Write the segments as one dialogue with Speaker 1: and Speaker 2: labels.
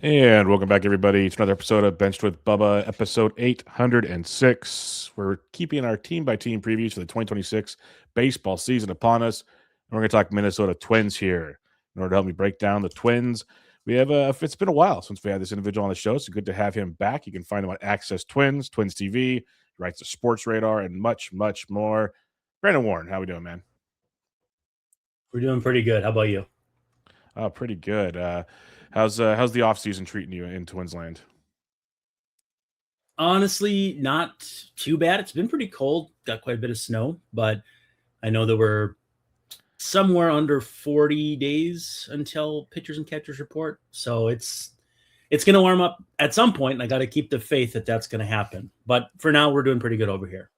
Speaker 1: And welcome back, everybody, to another episode of Benched with Bubba, episode 806. We're keeping our team by team previews for the 2026 baseball season upon us. And we're going to talk Minnesota Twins here. In order to help me break down the Twins, we have it's been a while since we had this individual on the show. So good to have him back. You can find him on Access Twins, Twins TV, he writes the Sports Radar, and much, much more. Brandon Warne, how we doing, man?
Speaker 2: We're doing pretty good. How about you?
Speaker 1: Oh, pretty good. How's the offseason treating you in Twins land?
Speaker 2: Honestly, not too bad. It's been pretty cold. Got quite a bit of snow, but I know that we're somewhere under 40 days until pitchers and catchers report. So it's going to warm up at some point, and I got to keep the faith that that's going to happen. But for now, we're doing pretty good over here.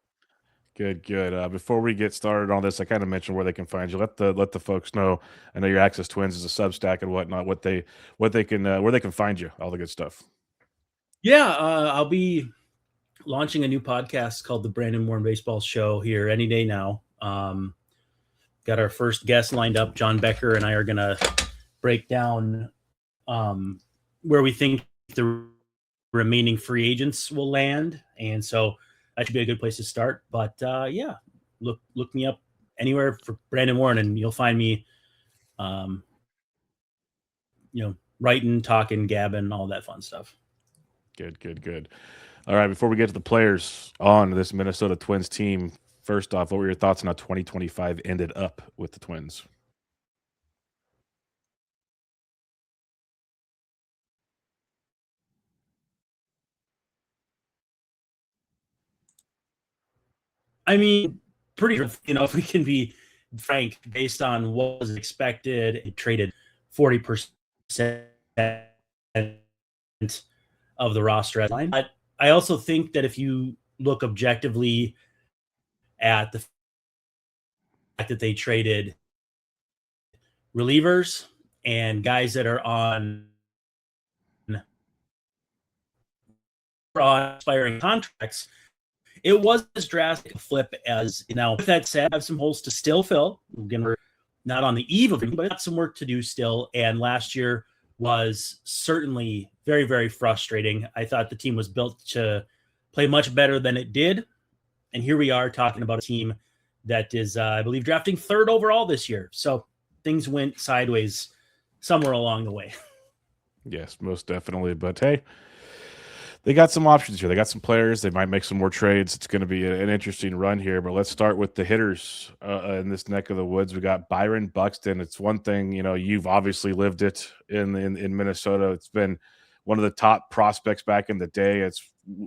Speaker 1: Good, good. Before we get started on this, I kind of mentioned where they can find you. Let the folks know. I know your Access Twins is a Substack and whatnot. What they can where they can find you. All the good stuff.
Speaker 2: Yeah, I'll be launching a new podcast called the Brandon Warne Baseball Show here any day now. Got our first guest lined up. John Becker and I are going to break down where we think the remaining free agents will land. And so that should be a good place to start. But yeah, look me up anywhere for Brandon Warne, and you'll find me, writing, talking, gabbing, all that fun stuff.
Speaker 1: Good, good, good. All right, before we get to the players on this Minnesota Twins team, first off, what were your thoughts on how 2025 ended up with the Twins?
Speaker 2: I mean, pretty, if we can be frank, based on what was expected, it traded 40% of the roster at line. But I also think that if you look objectively at the fact that they traded relievers and guys that are on expiring contracts, it was as drastic a flip as now. With that said, I have some holes to still fill. Again, we're not on the eve of it, but got some work to do still. And last year was certainly very, very frustrating. I thought the team was built to play much better than it did. And here we are talking about a team that is, I believe, drafting third overall this year. So things went sideways somewhere along the way.
Speaker 1: Yes, most definitely. But hey, they got some options here. They got some players. They might make some more trades. It's going to be an interesting run here. But let's start with the hitters in this neck of the woods. We got Byron Buxton. It's one thing, you've obviously lived it in Minnesota. It's been one of the top prospects back in the day.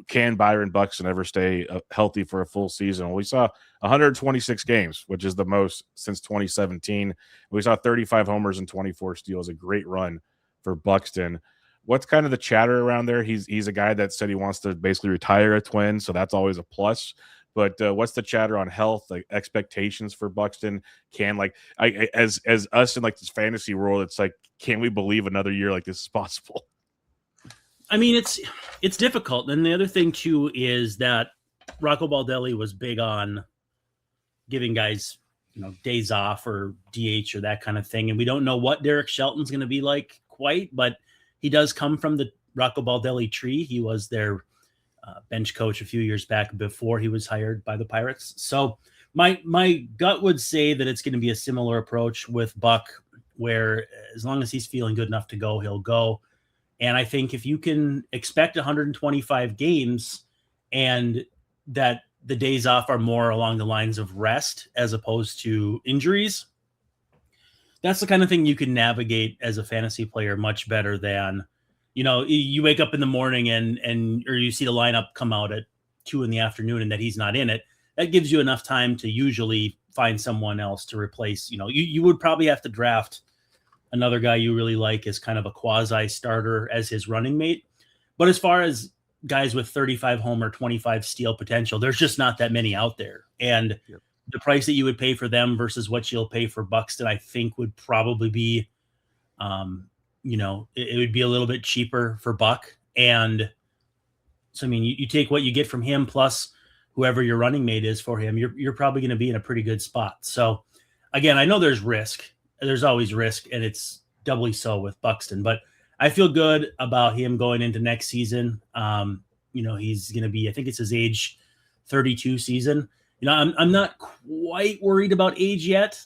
Speaker 1: Can Byron Buxton ever stay healthy for a full season? Well, we saw 126 games, which is the most since 2017. We saw 35 homers and 24 steals. A great run for Buxton. What's kind of the chatter around there? He's a guy that said he wants to basically retire a Twin, so that's always a plus. But what's the chatter on health, like expectations for Buxton? As us in like this fantasy world, it's like, can we believe another year like this is possible?
Speaker 2: I mean, it's difficult. And the other thing too is that Rocco Baldelli was big on giving guys, days off or DH or that kind of thing. And we don't know what Derek Shelton's going to be like quite, but he does come from the Rocco Baldelli tree. He was their bench coach a few years back before he was hired by the Pirates. So my gut would say that it's going to be a similar approach with Buck, where as long as he's feeling good enough to go, he'll go. And I think if you can expect 125 games and that the days off are more along the lines of rest as opposed to injuries, that's the kind of thing you can navigate as a fantasy player much better than, you wake up in the morning or you see the lineup come out at 2 p.m. and that he's not in it. That gives you enough time to usually find someone else to replace. You would probably have to draft another guy you really like as kind of a quasi starter as his running mate. But as far as guys with 35 homer, 25 steal potential, there's just not that many out there. And the price that you would pay for them versus what you'll pay for Buxton, I think would probably be, it would be a little bit cheaper for Buck. And so, I mean, you take what you get from him plus whoever your running mate is for him, you're probably going to be in a pretty good spot. So again, I know there's risk. There's always risk, and it's doubly so with Buxton. But I feel good about him going into next season. He's going to be, I think it's his age 32 season. I'm not quite worried about age yet,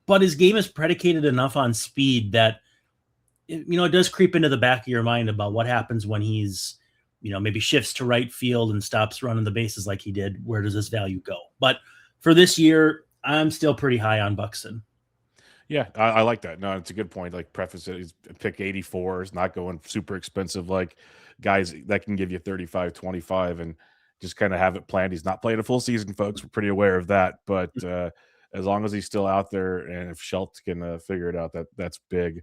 Speaker 2: but his game is predicated enough on speed that, it does creep into the back of your mind about what happens when he's, maybe shifts to right field and stops running the bases like he did. Where does his value go? But for this year, I'm still pretty high on Buxton.
Speaker 1: Yeah, I like that. No, it's a good point. Like preface it, he's pick 84 is not going super expensive like guys that can give you 35, 25 and just kind of have it planned. He's not playing a full season, folks. We're pretty aware of that. But as long as he's still out there and if Schultz can figure it out, that's big.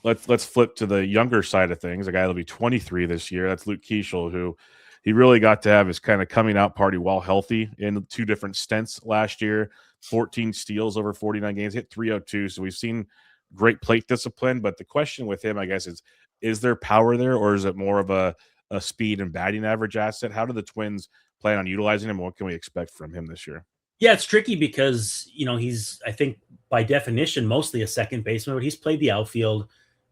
Speaker 1: Let's flip to the younger side of things. A guy that'll be 23 this year. That's Luke Keeschel, who he really got to have his kind of coming out party while healthy in 2 different stints last year. 14 steals over 49 games, hit 302. So we've seen great plate discipline. But the question with him, I guess, is there power there, or is it more of a speed and batting average asset? How do the Twins plan on utilizing him? What can we expect from him this year?
Speaker 2: Yeah, it's tricky because, he's, I think, by definition, mostly a second baseman, but he's played the outfield.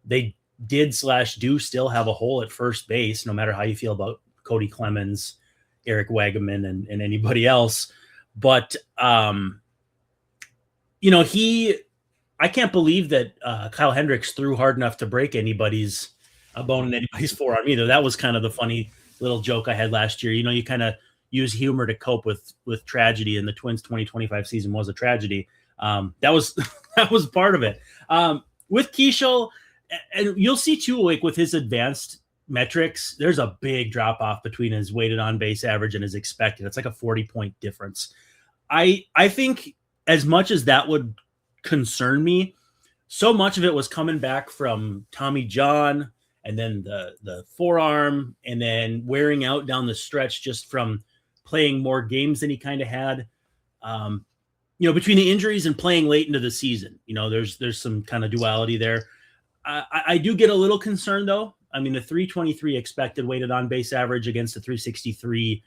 Speaker 2: They do still have a hole at first base, no matter how you feel about Cody Clemens, Eric Wagaman, and anybody else. But, I can't believe that Kyle Hendricks threw hard enough to break anybody's bone in anybody's forearm either. That was kind of the funny little joke I had last year. You kind of use humor to cope with tragedy, and the Twins 2025 season was a tragedy. That was that was part of it. With Keeschel, and you'll see too, like with his advanced metrics, there's a big drop off between his weighted on base average and his expected. It's like a 40-point difference. I think as much as that would concern me, so much of it was coming back from Tommy John and then the forearm and then wearing out down the stretch just from playing more games than he kind of had. Between the injuries and playing late into the season, there's some kind of duality there. I do get a little concerned though. I mean, the 323 expected weighted on base average against the 363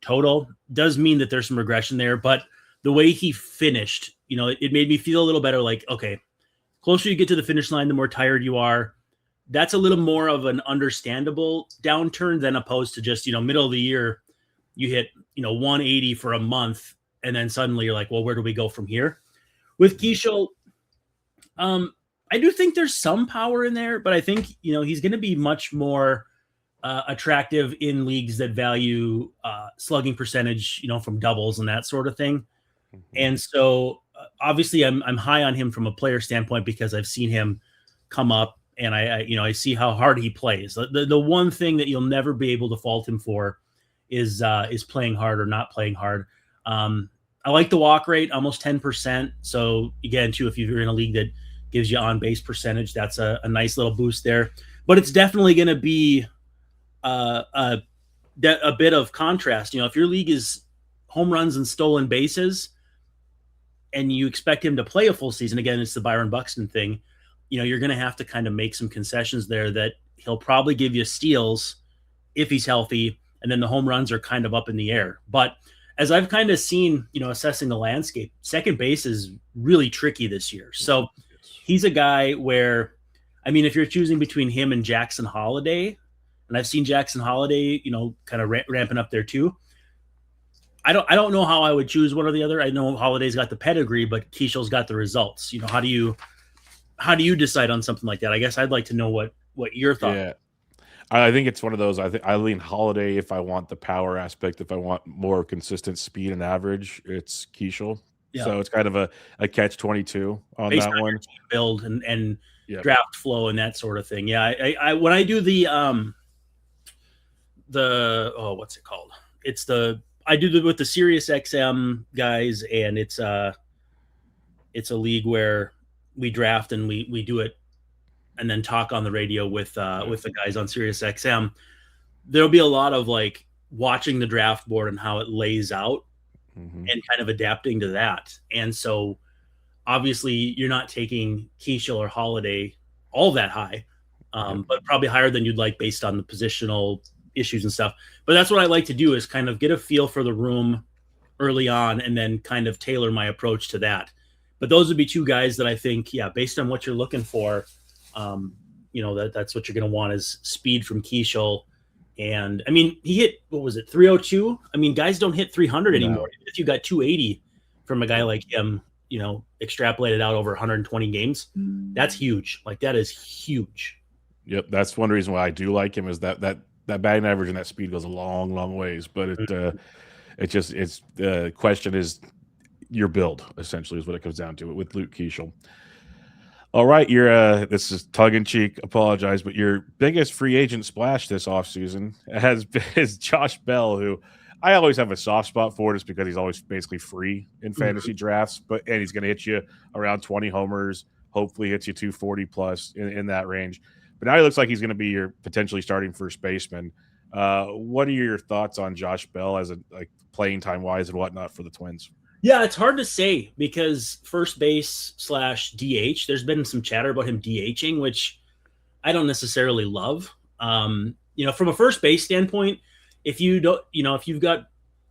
Speaker 2: total does mean that there's some regression there, but the way he finished, it made me feel a little better. Like, okay, closer you get to the finish line, the more tired you are. That's a little more of an understandable downturn than opposed to just, middle of the year, you hit, 180 for a month. And then suddenly you're like, well, where do we go from here? With Keeschel, I do think there's some power in there, but I think, he's going to be much more attractive in leagues that value slugging percentage, from doubles and that sort of thing. Mm-hmm. And so obviously I'm high on him from a player standpoint because I've seen him come up and I see how hard he plays. The one thing that you'll never be able to fault him for is playing hard or not playing hard. I like the walk rate, almost 10%. So again, too, if you're in a league that gives you on base percentage, that's a nice little boost there. But it's definitely going to be a bit of contrast. If your league is home runs and stolen bases and you expect him to play a full season, again, it's the Byron Buxton thing, you're going to have to kind of make some concessions there that he'll probably give you steals if he's healthy. And then the home runs are kind of up in the air. But as I've kind of seen, assessing the landscape, second base is really tricky this year. So he's a guy where, if you're choosing between him and Jackson Holiday, and I've seen Jackson Holiday, kind of ramping up there too. I don't know how I would choose one or the other. I know Holiday's got the pedigree, but Keeschel's got the results. How do you decide on something like that? I guess I'd like to know what your thought.
Speaker 1: Yeah. I think it's one of those. I think I lean Holiday if I want the power aspect. If I want more consistent speed and average, it's Keeschel. Yeah. So it's kind of a catch-22 on
Speaker 2: based
Speaker 1: that
Speaker 2: on
Speaker 1: one.
Speaker 2: Your team build and draft flow and that sort of thing. Yeah, I when I do the what's it called? I do with the Sirius XM guys, and it's a league where we draft and we do it and then talk on the radio with the guys on Sirius XM. There'll be a lot of like watching the draft board and how it lays out and kind of adapting to that. And so obviously you're not taking Keeschel or Holiday all that high, but probably higher than you'd like based on the positional issues and stuff. But that's what I like to do is kind of get a feel for the room early on and then kind of tailor my approach to that. But those would be two guys that I think, based on what you're looking for, that's what you're going to want is speed from Keishel. And I mean, he hit, what was it, 302? I mean, guys don't hit 300 anymore. If you got 280 from a guy like him, extrapolated out over 120 games, that's huge. Like, that is huge.
Speaker 1: Yep, that's one reason why I do like him is that batting average and that speed goes a long, long ways. But the question is your build, essentially, is what it comes down to with Luke Keishel. All right, this is tongue-in-cheek, apologize, but your biggest free agent splash this offseason is Josh Bell, who I always have a soft spot for just because he's always basically free in fantasy drafts, and he's going to hit you around 20 homers, hopefully hits you 240 plus in that range. But now he looks like he's going to be your potentially starting first baseman. What are your thoughts on Josh Bell as playing time wise and whatnot for the Twins?
Speaker 2: Yeah, it's hard to say because first base / DH, there's been some chatter about him DHing, which I don't necessarily love. From a first base standpoint, if you don't, if you've got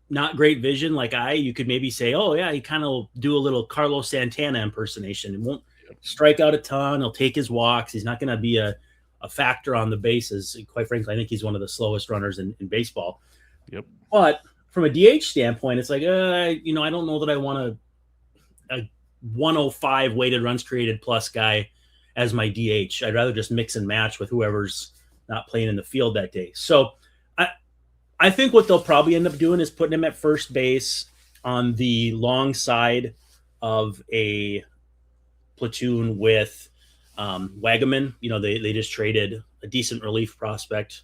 Speaker 2: not great vision like you could maybe say, oh yeah, he kind of do a little Carlos Santana impersonation. He won't strike out a ton. He'll take his walks. He's not going to be a factor on the bases. Quite frankly, I think he's one of the slowest runners in baseball.
Speaker 1: Yep.
Speaker 2: But from a DH standpoint, it's like, I don't know that I want a 105 weighted runs created plus guy as my DH. I'd rather just mix and match with whoever's not playing in the field that day. So I think what they'll probably end up doing is putting him at first base on the long side of a platoon with Wagaman. They just traded a decent relief prospect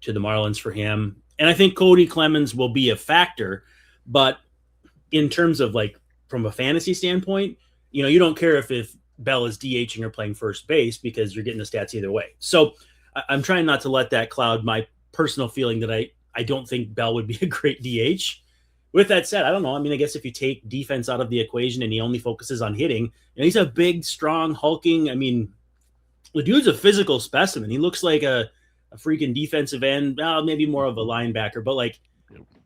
Speaker 2: to the Marlins for him. And I think Cody Clemens will be a factor, but in terms of from a fantasy standpoint, you don't care if Bell is DHing or playing first base because you're getting the stats either way. So I'm trying not to let that cloud my personal feeling that I don't think Bell would be a great DH. With that said, I don't know. I mean, I guess if you take defense out of the equation and he only focuses on hitting, he's a big, strong, hulking. I mean, the dude's a physical specimen. He looks like a freaking defensive end, maybe more of a linebacker, but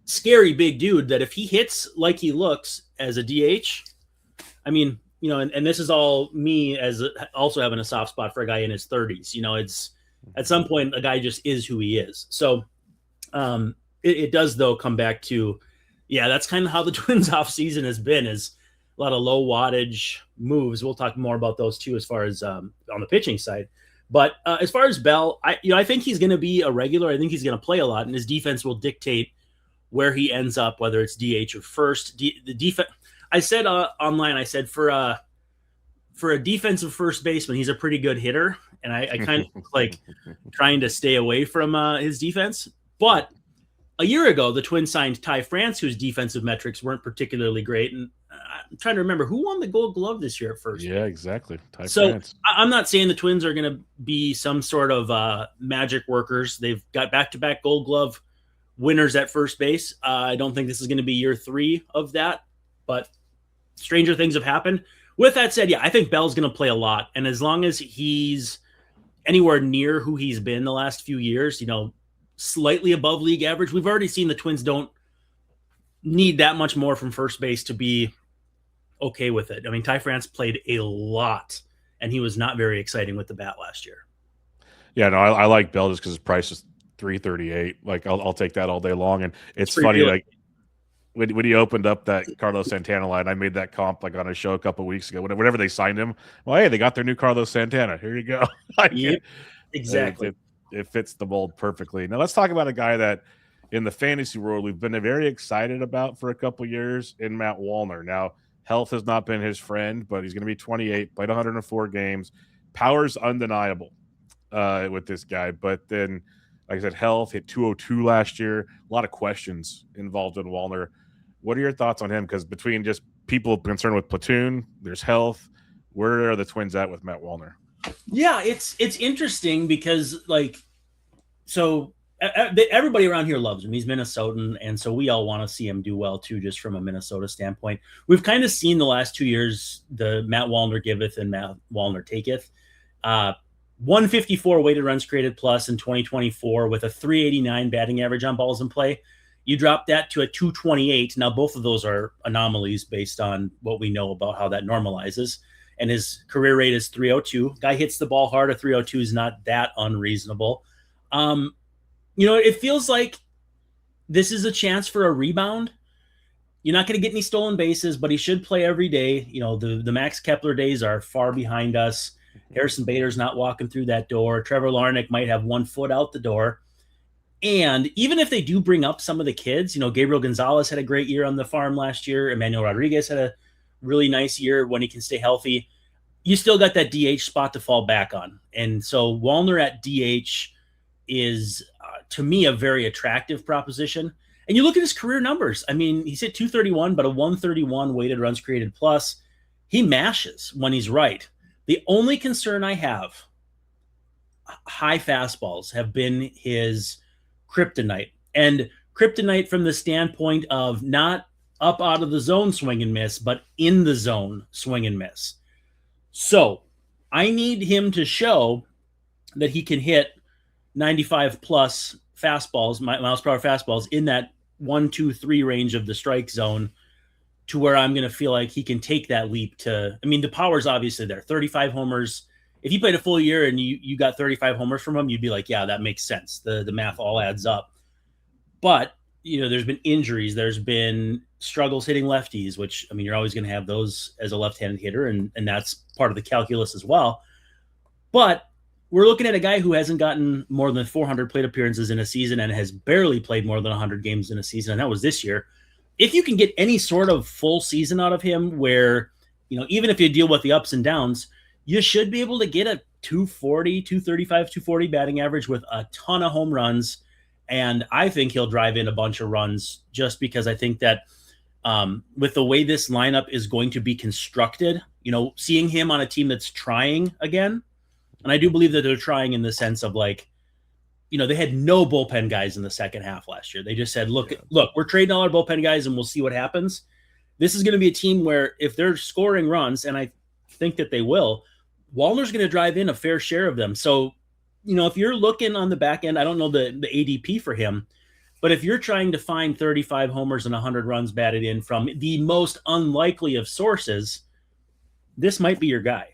Speaker 2: scary big dude that if he hits like he looks as a DH, I mean, and this is all me as also having a soft spot for a guy in his 30s. It's at some point a guy just is who he is. So it does though come back to, that's kind of how the Twins off season has been, is a lot of low wattage moves. We'll talk more about those too as far as on the pitching side. But as far as Bell, I think he's going to be a regular. I think he's going to play a lot, and his defense will dictate where he ends up, whether it's DH or first. The defense. I said online, I said for a defensive first baseman, he's a pretty good hitter, and I kind of like trying to stay away from his defense. But a year ago, the Twins signed Ty France, whose defensive metrics weren't particularly great, and I'm trying to remember who won the Gold Glove this year at first.
Speaker 1: Yeah, exactly. Ty
Speaker 2: France. I'm not saying the Twins are going to be some sort of magic workers. They've got back-to-back Gold Glove winners at first base. I don't think this is going to be year 3 of that, but stranger things have happened. With that said, I think Bell's going to play a lot, and as long as he's anywhere near who he's been the last few years, slightly above league average, we've already seen the Twins don't need that much more from first base to be okay with it. I mean, Ty France played a lot, and he was not very exciting with the bat last year.
Speaker 1: Yeah, no, I like Bell just because his price is $338. I'll take that all day long. And it's funny, when he opened up that Carlos Santana line, I made that comp on a show a couple of weeks ago. Whenever they signed him, well, hey, they got their new Carlos Santana. Here you go.
Speaker 2: Yep, exactly.
Speaker 1: It fits the mold perfectly. Now let's talk about a guy that in the fantasy world we've been very excited about for a couple of years in Matt Wallner. Now, health has not been his friend, but he's going to be 28, played 104 games. Power's undeniable with this guy. But then, like I said, health hit 202 last year. A lot of questions involved in Wallner. What are your thoughts on him? Because between just people concerned with platoon, there's health. Where are the Twins at with Matt Wallner?
Speaker 2: Yeah, it's interesting because everybody around here loves him. He's Minnesotan, and so we all want to see him do well too, just from a Minnesota standpoint. We've kind of seen the last 2 years the Matt Wallner giveth and Matt Wallner taketh. 154 weighted runs created plus in 2024 with a 389 batting average on balls in play. You drop that to a 228. Now, both of those are anomalies based on what we know about how that normalizes. and his career rate is 302. Guy hits the ball hard. A 302 is not that unreasonable. It feels like this is a chance for a rebound. You're not going to get any stolen bases, but he should play every day. The Max Kepler days are far behind us. Harrison Bader's not walking through that door. Trevor Larnach might have 1 foot out the door. And even if they do bring up some of the kids, Gabriel Gonzalez had a great year on the farm last year. Emmanuel Rodriguez had a really nice year when he can stay healthy. You still got that DH spot to fall back on. And so Wallner at DH is, to me, a very attractive proposition. And you look at his career numbers. I mean, he's hit 231, but a 131 weighted runs created plus. He mashes when he's right. The only concern I have, high fastballs have been his kryptonite. And kryptonite from the standpoint of not up out of the zone swing and miss, but in the zone swing and miss. So I need him to show that he can hit 95 plus fastballs, miles per hour fastballs in that 1, 2, 3 range of the strike zone, to where I'm going to feel like he can take that leap to, the power's obviously there. 35 homers. If you played a full year and you got 35 homers from him, you'd be like, yeah, that makes sense. The math all adds up. But, there's been injuries. There's been struggles hitting lefties, which, you're always going to have those as a left-handed hitter, and that's part of the calculus as well. But we're looking at a guy who hasn't gotten more than 400 plate appearances in a season and has barely played more than 100 games in a season, and that was this year. If you can get any sort of full season out of him where, even if you deal with the ups and downs, you should be able to get a 240, 235, 240 batting average with a ton of home runs. And I think he'll drive in a bunch of runs, just because I think that with the way this lineup is going to be constructed, seeing him on a team that's trying again, and I do believe that they're trying in the sense of they had no bullpen guys in the second half last year. They just said, look, we're trading all our bullpen guys and we'll see what happens. This is going to be a team where if they're scoring runs, and I think that they will, Wallner's going to drive in a fair share of them. So, if you're looking on the back end, I don't know the ADP for him, but if you're trying to find 35 homers and 100 runs batted in from the most unlikely of sources, this might be your guy.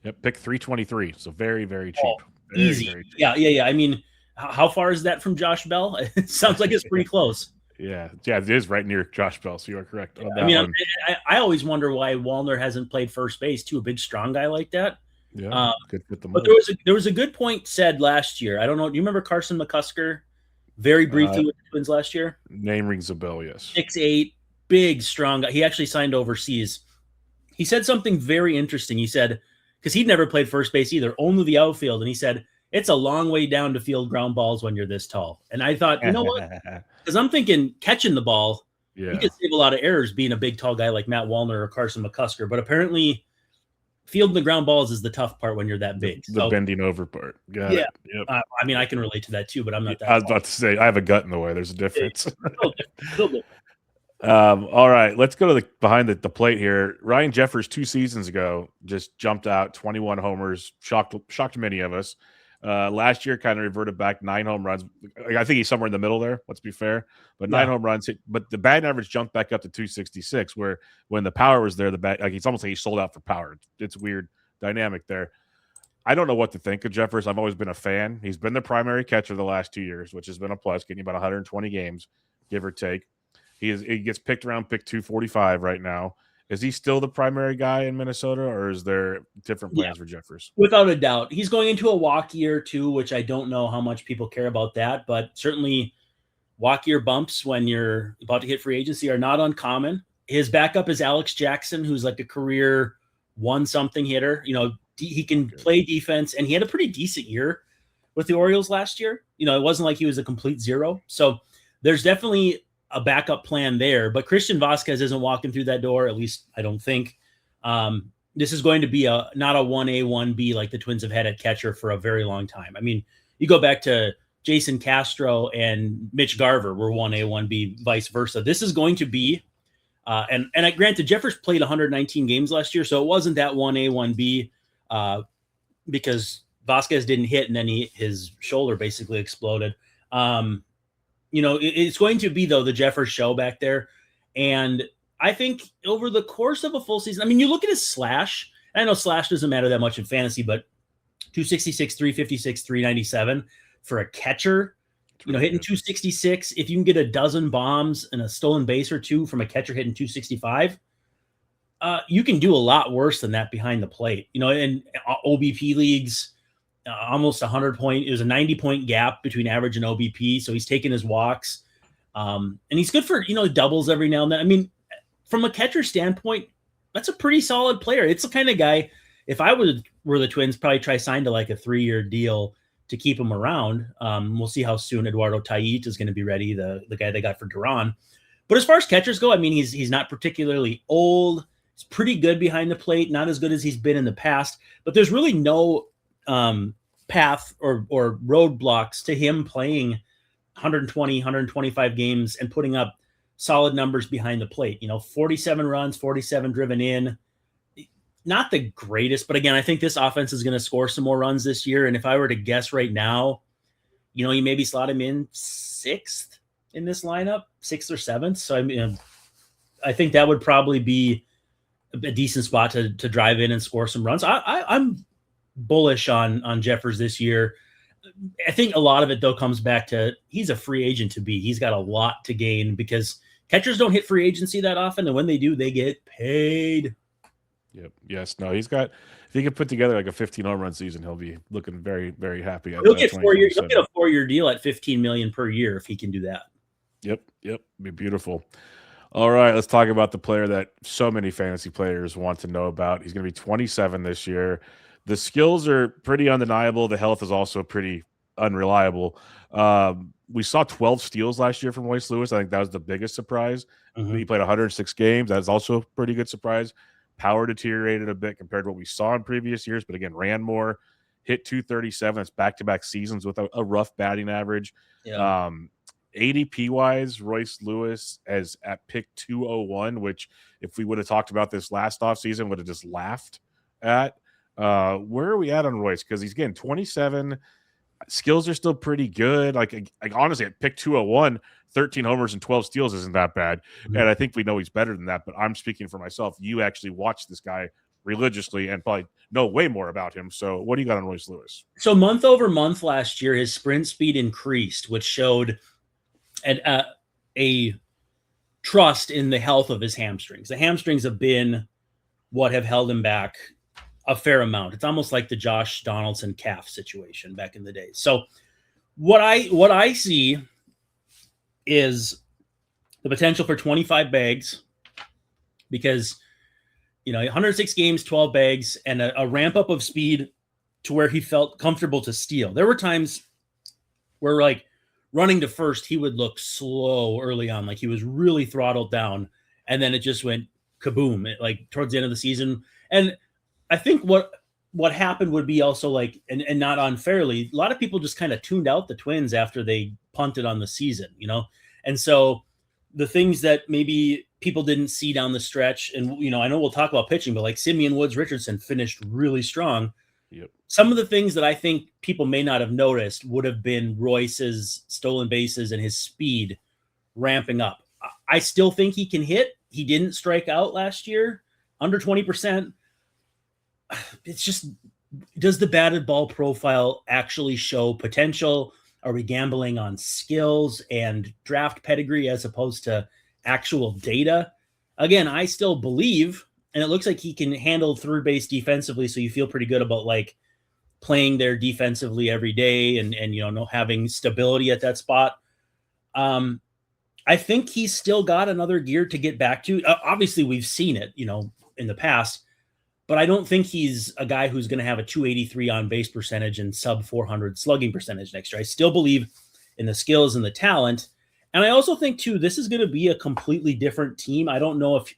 Speaker 1: Yep, pick 323. So very, very cheap. Very,
Speaker 2: easy.
Speaker 1: very cheap.
Speaker 2: Yeah. How far is that from Josh Bell? It sounds like it's pretty close.
Speaker 1: Yeah, it is right near Josh Bell, so you are correct on that one.
Speaker 2: I always wonder why Wallner hasn't played first base too, a big, strong guy like that.
Speaker 1: Yeah, good with the
Speaker 2: but there was a good point said last year. I don't know. Do you remember Carson McCusker very briefly with the Twins last year?
Speaker 1: Name rings a bell, yes.
Speaker 2: 6'8", big, strong guy. He actually signed overseas. He said something very interesting. He said, because he'd never played first base either, only the outfield, and he said, it's a long way down to field ground balls when you're this tall. And I thought, you know what? Because I'm thinking catching the ball, you could save a lot of errors being a big, tall guy like Matt Wallner or Carson McCusker. But apparently, fielding the ground balls is the tough part when you're that big.
Speaker 1: The bending over part. Got it. Yep.
Speaker 2: I can relate to that too, but I'm not that
Speaker 1: I was about to say, I have a gut in the way. There's a difference.
Speaker 2: Still different.
Speaker 1: All right, let's go to behind the plate here. Ryan Jeffers 2 seasons ago just jumped out, 21 homers, shocked many of us. Last year kind of reverted back, 9 home runs. I think he's somewhere in the middle there, let's be fair. But 9 home runs, but the batting average jumped back up to 266, where when the power was there, it's almost like he sold out for power. It's weird dynamic there. I don't know what to think of Jeffers. I've always been a fan. He's been the primary catcher the last 2 years, which has been a plus, getting about 120 games, give or take. He gets picked around pick 245 right now. Is he still the primary guy in Minnesota, or is there different plans for Jeffers?
Speaker 2: Without a doubt. He's going into a walk year too, which I don't know how much people care about that, but certainly walk year bumps when you're about to hit free agency are not uncommon. His backup is Alex Jackson, who's like a career 1-something hitter. He can play defense, and he had a pretty decent year with the Orioles last year. It wasn't like he was a complete zero. So there's definitely a backup plan there, but Christian Vasquez isn't walking through that door. At least I don't think. This is going to be not a 1A, 1B like the Twins have had at catcher for a very long time. I mean, you go back to Jason Castro and Mitch Garver were 1A, 1B, vice versa. This is going to be, and granted, Jeffers played 119 games last year, so it wasn't that 1A, 1B because Vasquez didn't hit and then his shoulder basically exploded. It's going to be, though, the Jeffers show back there. And I think over the course of a full season, I mean, you look at his slash, I know slash doesn't matter that much in fantasy, but 266, 356, 397 for a catcher,
Speaker 1: Really
Speaker 2: hitting
Speaker 1: good.
Speaker 2: 266. If you can get a dozen bombs and a stolen base or two from a catcher hitting 265, you can do a lot worse than that behind the plate. In OBP leagues, almost 100-point. It was a 90-point gap between average and OBP, so he's taking his walks. And he's good for, doubles every now and then. I mean, from a catcher standpoint, that's a pretty solid player. It's the kind of guy, if I were the Twins, probably try sign to like a 3-year deal to keep him around. We'll see how soon Eduardo Tait is going to be ready, the guy they got for Duran. But as far as catchers go, I mean, he's not particularly old. He's pretty good behind the plate, not as good as he's been in the past. But there's really no path or roadblocks to him playing 120, 125 games and putting up solid numbers behind the plate. 47 runs, 47 driven in. Not the greatest, but again, I think this offense is going to score some more runs this year. And if I were to guess right now, you maybe slot him in 6th in this lineup, 6th or 7th. So I mean, I think that would probably be a decent spot to drive in and score some runs. I'm bullish on Jeffers this year. I think a lot of it though comes back to he's a free agent to be. He's got a lot to gain because catchers don't hit free agency that often, and when they do, they get paid.
Speaker 1: Yep. Yes. No. He's got. If he can put together like a 15 home run season, he'll be looking very, very happy.
Speaker 2: He'll get 4 years. He'll get a 4-year deal at $15 million per year if he can do that.
Speaker 1: Yep. Be beautiful. All right, let's talk about the player that so many fantasy players want to know about. He's going to be 27 this year. The skills are pretty undeniable. The health is also pretty unreliable. We saw 12 steals last year from Royce Lewis. I think that was the biggest surprise. He played 106 games. That's also a pretty good surprise. Power deteriorated a bit compared to what we saw in previous years, but again, ran more, hit 237. That's back-to-back seasons with a rough batting average.
Speaker 2: Yeah.
Speaker 1: ADP-wise, Royce Lewis as at pick 201, which if we would have talked about this last offseason, would have just laughed at. Where are we at on Royce? Because he's getting 27. Skills are still pretty good. Like honestly, at pick 201, 13 homers and 12 steals isn't that bad. And I think we know he's better than that, but I'm speaking for myself. You actually watch this guy religiously and probably know way more about him. So what do you got on Royce Lewis?
Speaker 2: So month over month last year, his sprint speed increased, which showed a trust in the health of his hamstrings. The hamstrings have been what have held him back a fair amount. It's almost like the Josh Donaldson calf situation back in the day. So what I see is the potential for 25 bags because, 106 games, 12 bags, and a ramp up of speed to where he felt comfortable to steal. There were times where like running to first, he would look slow early on, like he was really throttled down. And then it just went kaboom, like towards the end of the season. And I think what happened would be also like, and not unfairly, a lot of people just kind of tuned out the Twins after they punted on the season, And so the things that maybe people didn't see down the stretch, and, I know we'll talk about pitching, but like Simeon Woods Richardson finished really strong.
Speaker 1: Yep.
Speaker 2: Some of the things that I think people may not have noticed would have been Royce's stolen bases and his speed ramping up. I still think he can hit. He didn't strike out last year, under 20%. It's just, does the batted ball profile actually show potential? Are we gambling on skills and draft pedigree as opposed to actual data? Again, I still believe, and it looks like he can handle third base defensively, so you feel pretty good about like playing there defensively every day and having stability at that spot. I think he's still got another gear to get back to. Obviously, we've seen it, in the past. But I don't think he's a guy who's going to have a 283 on base percentage and sub 400 slugging percentage next year. I still believe in the skills and the talent. And I also think, too, this is going to be a completely different team. I don't know if,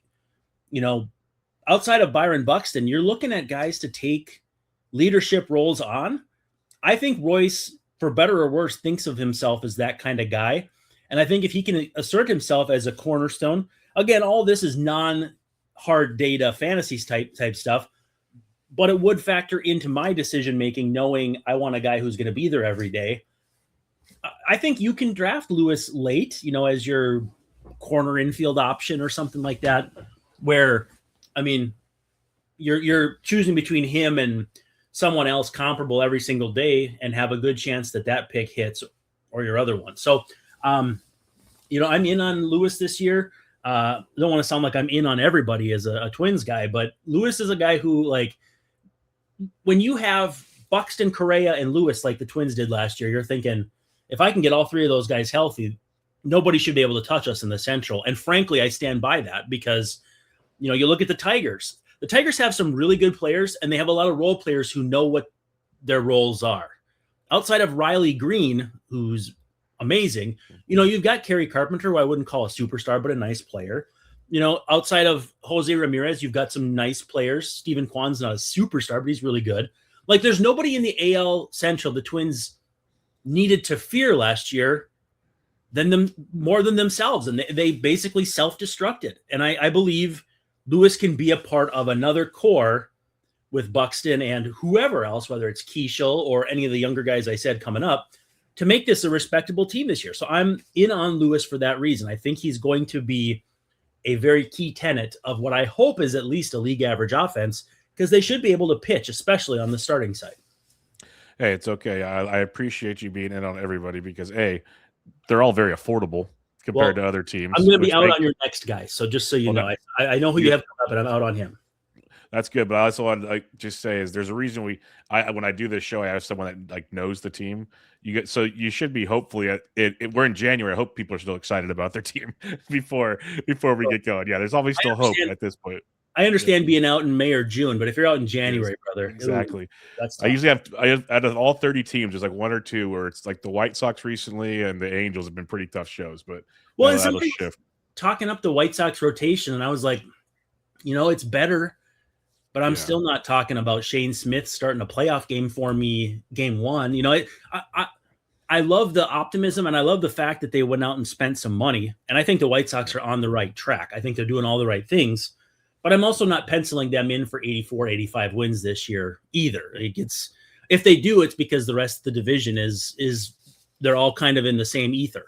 Speaker 2: outside of Byron Buxton, you're looking at guys to take leadership roles on. I think Royce, for better or worse, thinks of himself as that kind of guy. And I think if he can assert himself as a cornerstone, again, all this is hard data fantasies type stuff, but it would factor into my decision making, knowing I want a guy who's going to be there every day. I think you can draft Lewis late, as your corner infield option or something like that, where, I mean, you're choosing between him and someone else comparable every single day and have a good chance that pick hits or your other one. So, I'm in on Lewis this year. I don't want to sound like I'm in on everybody as a Twins guy, but Lewis is a guy who, like, when you have Buxton, Correa, and Lewis like the Twins did last year, you're thinking, if I can get all three of those guys healthy, nobody should be able to touch us in the Central. And frankly, I stand by that because, you look at the Tigers. The Tigers have some really good players, and they have a lot of role players who know what their roles are. Outside of Riley Green, who's amazing, you've got Kerry Carpenter, who I wouldn't call a superstar, but a nice player. Outside of Jose Ramirez, you've got some nice players. Steven Kwan's not a superstar, but he's really good. Like, there's nobody in the AL Central the Twins needed to fear last year more than themselves, and they basically self-destructed. And I believe Lewis can be a part of another core with Buxton and whoever else, whether it's Keishel or any of the younger guys I said coming up, to make this a respectable team this year. So I'm in on Lewis for that reason. I think he's going to be a very key tenet of what I hope is at least a league average offense, because they should be able to pitch, especially on the starting side.
Speaker 1: Hey, it's okay. I appreciate you being in on everybody because they're all very affordable compared to other teams.
Speaker 2: I'm going to be out on your next guy, so just so you know, I know who you have come up, and I'm out on him.
Speaker 1: That's good, but I also want to just say is there's a reason when I do this show, I have someone that knows the team. You should be hopefully we're in January. I hope people are still excited about their team before we get going. Yeah, there's always still hope at this point.
Speaker 2: I understand being out in May or June, but if you're out in January, brother,
Speaker 1: exactly. That's tough. I usually have out of all 30 teams, there's like one or two where it's like the White Sox recently and the Angels have been pretty tough shows. But
Speaker 2: that'll shift. Talking up the White Sox rotation, and I was like, it's better, but I'm still not talking about Shane Smith starting a playoff game for me, game one. I love the optimism, and I love the fact that they went out and spent some money, and I think the White Sox are on the right track. I think they're doing all the right things. But I'm also not penciling them in for 84, 85 wins this year either. If they do, it's because the rest of the division is they're all kind of in the same ether.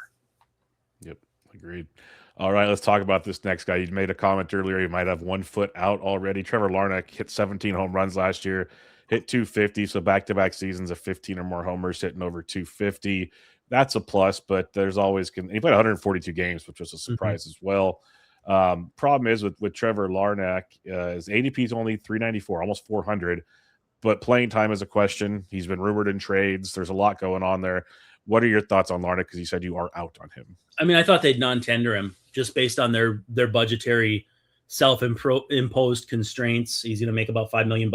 Speaker 1: Yep, agreed. All right, let's talk about this next guy. You made a comment earlier. He might have 1 foot out already. Trevor Larnach hit 17 home runs last year, hit 250. So back-to-back seasons of 15 or more homers, hitting over 250. That's a plus, but there's always he played 142 games, which was a surprise as well. Problem is with Trevor Larnach, his ADP is only 394, almost 400, but playing time is a question. He's been rumored in trades. There's a lot going on there. What are your thoughts on Larnach? Because you said you are out on him.
Speaker 2: I mean, I thought they'd non-tender him just based on their budgetary self-imposed constraints. He's going to make about $5 million.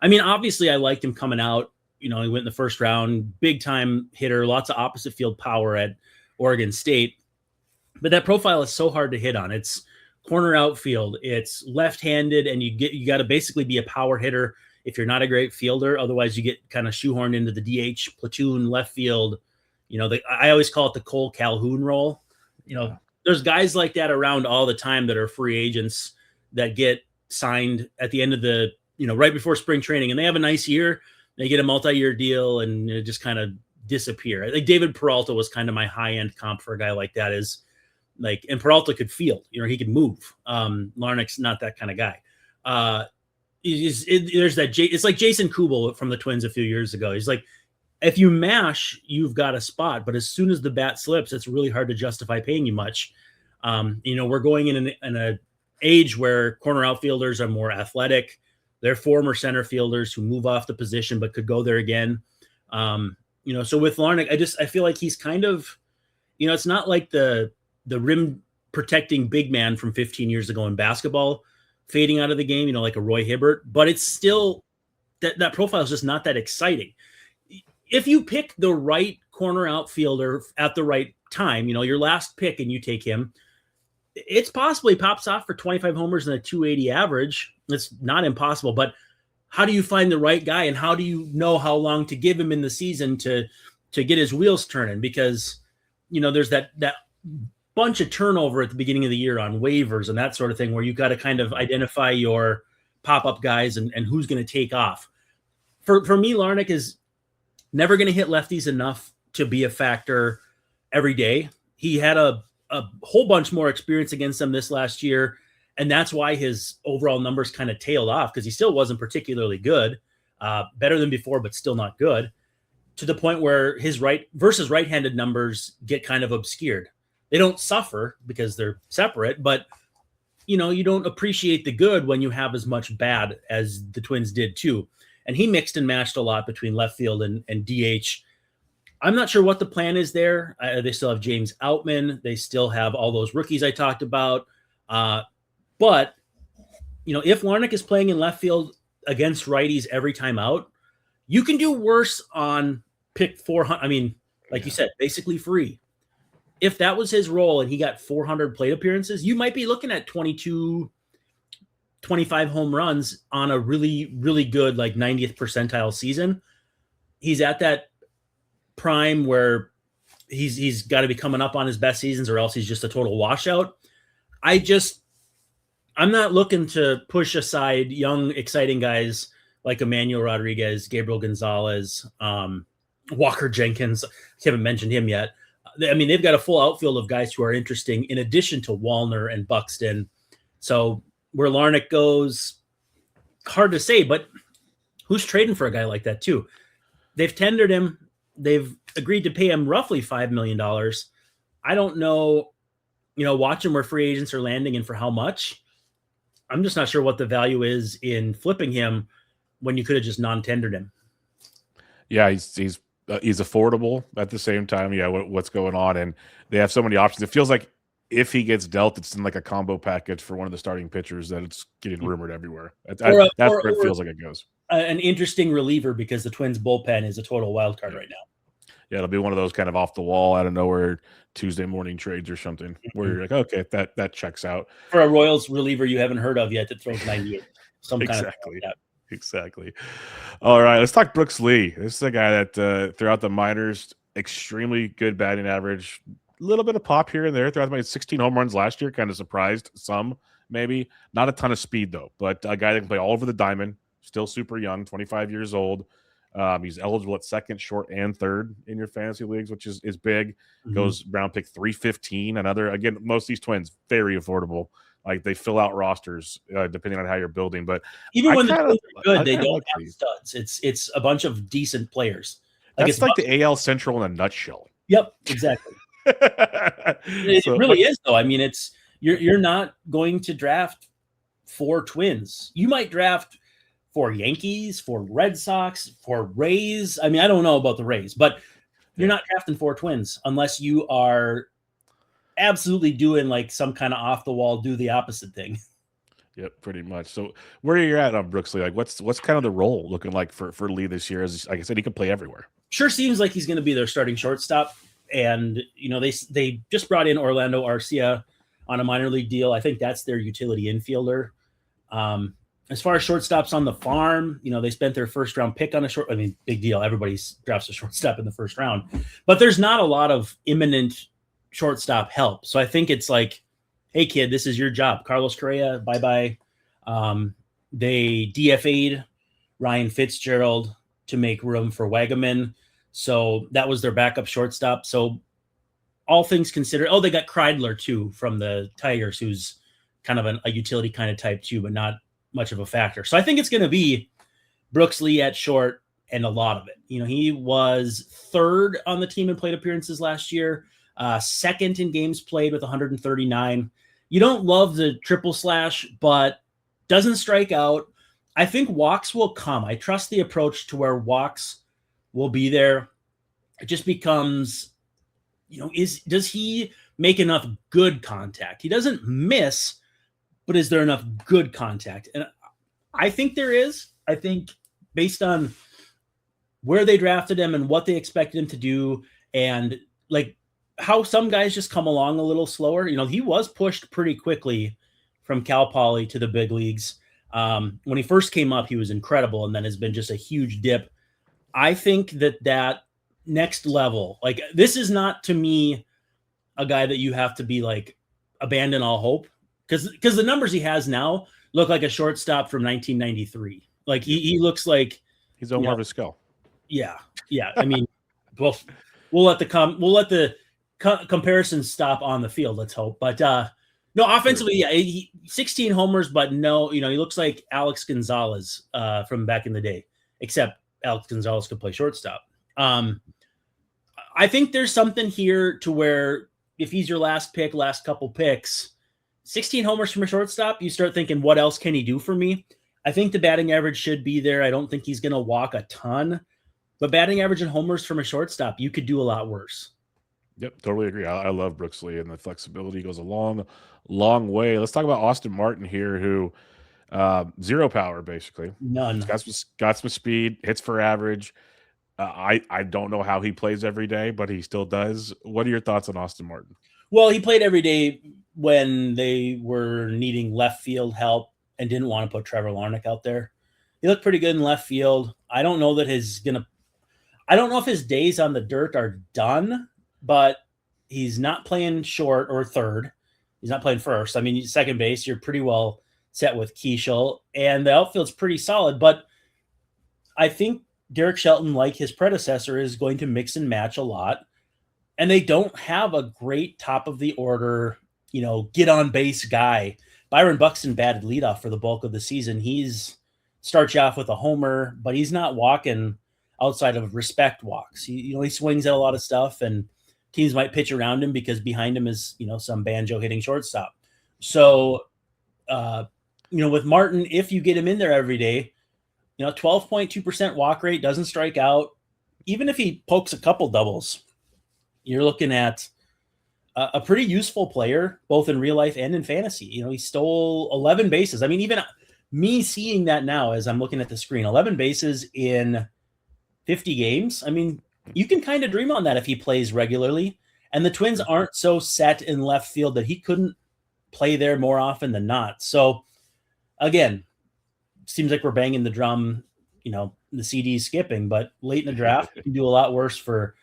Speaker 2: I mean, obviously I liked him coming out. He went in the first round, big time hitter, lots of opposite field power at Oregon State. But that profile is so hard to hit on. It's corner outfield. It's left-handed, and you got to basically be a power hitter if you're not a great fielder. Otherwise, you get kind of shoehorned into the DH platoon left field. I always call it the Cole Calhoun role. There's guys like that around all the time that are free agents that get signed at the end of the right before spring training, and they have a nice year. They get a multi-year deal and just kind of disappear. I think David Peralta was kind of my high-end comp for a guy like that. And Peralta could field, he could move. Larnach's not that kind of guy. It's like Jason Kubel from the Twins a few years ago. He's like, if you mash, you've got a spot, but as soon as the bat slips, it's really hard to justify paying you much. We're going in an age where corner outfielders are more athletic. They're former center fielders who move off the position but could go there again. So with Larnach, I feel like he's kind of, it's not like the rim protecting big man from 15 years ago in basketball fading out of the game, like a Roy Hibbert, but it's still that profile is just not that exciting. If you pick the right corner outfielder at the right time, your last pick, and you take him, it's possibly pops off for 25 homers and a 280 average. It's not impossible, but how do you find the right guy, and how do you know how long to give him in the season to get his wheels turning? Because, there's that bunch of turnover at the beginning of the year on waivers and that sort of thing, where you got to kind of identify your pop-up guys and who's going to take off. For me, Larnach is never going to hit lefties enough to be a factor every day. He had a whole bunch more experience against them this last year, And that's why his overall numbers kind of tailed off, because he still wasn't particularly good, better than before, but still not good, to the point where his right-handed numbers get kind of obscured. They don't suffer because they're separate, but you don't appreciate the good when you have as much bad as the Twins did too. And he mixed and matched a lot between left field and DH. I'm not sure what the plan is there. They still have James Outman. They still have all those rookies I talked about. But if Larnach is playing in left field against righties every time out, you can do worse on pick 400. I mean, like you said, basically free. If that was his role and he got 400 plate appearances, you might be looking at 22, 25 home runs on a really, really good, like 90th percentile season. He's at that prime where he's got to be coming up on his best seasons, or else he's just a total washout. I'm not looking to push aside young, exciting guys like Emmanuel Rodriguez, Gabriel Gonzalez, Walker Jenkins. I haven't mentioned him yet. I mean, they've got a full outfield of guys who are interesting in addition to Wallner and Buxton. So where Larnach goes, hard to say, but who's trading for a guy like that too? They've tendered him. They've agreed to pay him roughly $5 million. I don't know, watching where free agents are landing and for how much. I'm just not sure what the value is in flipping him when you could have just non-tendered him.
Speaker 1: Yeah, he's affordable at the same time. Yeah, what's going on, and they have so many options. It feels like if he gets dealt, it's in like a combo package for one of the starting pitchers that it's getting rumored everywhere. That's where it feels like it goes.
Speaker 2: An interesting reliever, because the Twins bullpen is a total wild card right now.
Speaker 1: Yeah, it'll be one of those kind of off the wall, out of nowhere Tuesday morning trades or something where you're like, okay, that checks out.
Speaker 2: For a Royals reliever you haven't heard of yet that throws 98.
Speaker 1: Exactly. All right, let's talk Brooks Lee. This is a guy that throughout the minors, extremely good batting average, a little bit of pop here and there. Throughout my 16 home runs last year, kind of surprised some, maybe. Not a ton of speed, though, but a guy that can play all over the diamond, still super young, 25 years old. He's eligible at second, short, and third in your fantasy leagues, which is big. Mm-hmm. Goes round pick 315. Again, most of these Twins, very affordable. Like, they fill out rosters depending on how you're building. But
Speaker 2: even when the Twins are good, they don't have studs. It's a bunch of decent players.
Speaker 1: That's like the AL Central in a nutshell.
Speaker 2: Yep, exactly. It really is, though. I mean, it's you're not going to draft 4 Twins. You might draft 4 Yankees, 4 Red Sox, 4 Rays. I mean, I don't know about the Rays, but you're not drafting 4 Twins unless you are absolutely doing like some kind of off the wall, do the opposite thing.
Speaker 1: Yep, pretty much. So where you're at on Brooks Lee, like what's kind of the role looking like for Lee this year? As like I said, he can play everywhere.
Speaker 2: Sure seems like he's going to be their starting shortstop. And, they just brought in Orlando Arcia on a minor league deal. I think that's their utility infielder. As far as shortstops on the farm, they spent their first round pick on big deal. Everybody drafts a shortstop in the first round, but there's not a lot of imminent shortstop help. So I think it's like, hey kid, this is your job. Carlos Correa, bye-bye. They DFA'd Ryan Fitzgerald to make room for Wagaman. So that was their backup shortstop. So all things considered, they got Kreidler too from the Tigers, who's kind of a utility kind of type too, but not much of a factor. So I think it's going to be Brooks Lee at short and a lot of it. He was third on the team in plate appearances last year, second in games played with 139. You don't love the triple slash, but doesn't strike out. I think walks will come. I trust the approach to where walks will be there. It just becomes, does he make enough good contact? He doesn't miss, but is there enough good contact? And I think there is. I think based on where they drafted him and what they expected him to do, and like how some guys just come along a little slower. He was pushed pretty quickly from Cal Poly to the big leagues. When he first came up, he was incredible, and then has been just a huge dip. I think that next level, like this is not to me a guy that you have to be like abandon all hope. Because the numbers he has now look like a shortstop from 1993. Like he looks like
Speaker 1: he's Omar Vizquel.
Speaker 2: Yeah. I mean, well, we'll let the comparisons stop on the field. Let's hope. But no, No, offensively, yeah, 16 homers, but no, he looks like Alex Gonzalez from back in the day, except Alex Gonzalez could play shortstop. I think there's something here to where if he's your last couple picks, 16 homers from a shortstop, you start thinking, what else can he do for me? I think the batting average should be there. I don't think he's going to walk a ton, but batting average and homers from a shortstop, you could do a lot worse.
Speaker 1: Yep, totally agree. I love Brooks Lee, and the flexibility goes a long, long way. Let's talk about Austin Martin here, who zero power basically.
Speaker 2: None.
Speaker 1: He's got some speed, hits for average. I don't know how he plays every day, but he still does. What are your thoughts on Austin Martin?
Speaker 2: Well, he played every day when they were needing left field help and didn't want to put Trevor Larnach out there. He looked pretty good in left field. I don't know if his days on the dirt are done, but he's not playing short or third. He's not playing first. I mean, second base, you're pretty well set with Keishel, and the outfield's pretty solid, but I think Derek Shelton, like his predecessor, is going to mix and match a lot. And they don't have a great top of the order, get on base guy. Byron Buxton batted leadoff for the bulk of the season. He's starts you off with a homer, but he's not walking outside of respect walks. He swings at a lot of stuff, and teams might pitch around him because behind him is, some banjo hitting shortstop. So, with Martin, if you get him in there every day, 12.2% walk rate, doesn't strike out. Even if he pokes a couple doubles, you're looking at a pretty useful player, both in real life and in fantasy. He stole 11 bases. I mean, even me seeing that now as I'm looking at the screen, 11 bases in 50 games. I mean, you can kind of dream on that if he plays regularly. And the Twins aren't so set in left field that he couldn't play there more often than not. So, again, seems like we're banging the drum, the CD skipping, but late in the draft, you can do a lot worse for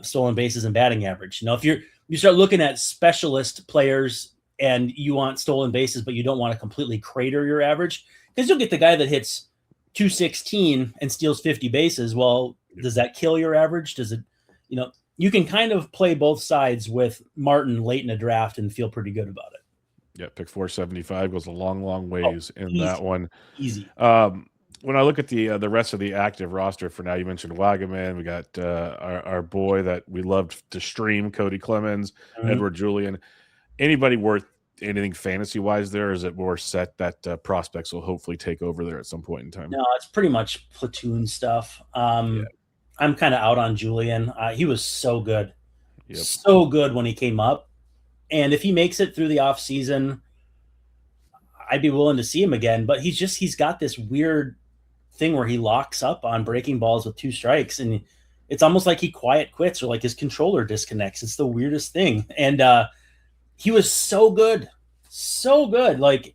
Speaker 2: stolen bases and batting average. If you start looking at specialist players and you want stolen bases, but you don't want to completely crater your average, because you'll get the guy that hits 216 and steals 50 bases. Well, does that kill your average? Does it, you can kind of play both sides with Martin late in the draft and feel pretty good about it.
Speaker 1: Yeah, pick 475 goes a long, long ways in that one.
Speaker 2: Easy.
Speaker 1: When I look at the rest of the active roster for now, you mentioned Wagaman. We got our boy that we loved to stream, Cody Clemens, Edward Julian. Anybody worth anything fantasy-wise there, or is it more set that prospects will hopefully take over there at some point in time?
Speaker 2: No, it's pretty much platoon stuff. I'm kind of out on Julian. He was so good. Yep. So good when he came up. And if he makes it through the offseason, I'd be willing to see him again. But he's got this weird thing where he locks up on breaking balls with 2 strikes. And it's almost like he quiet quits or like his controller disconnects. It's the weirdest thing. And he was so good. So good. Like,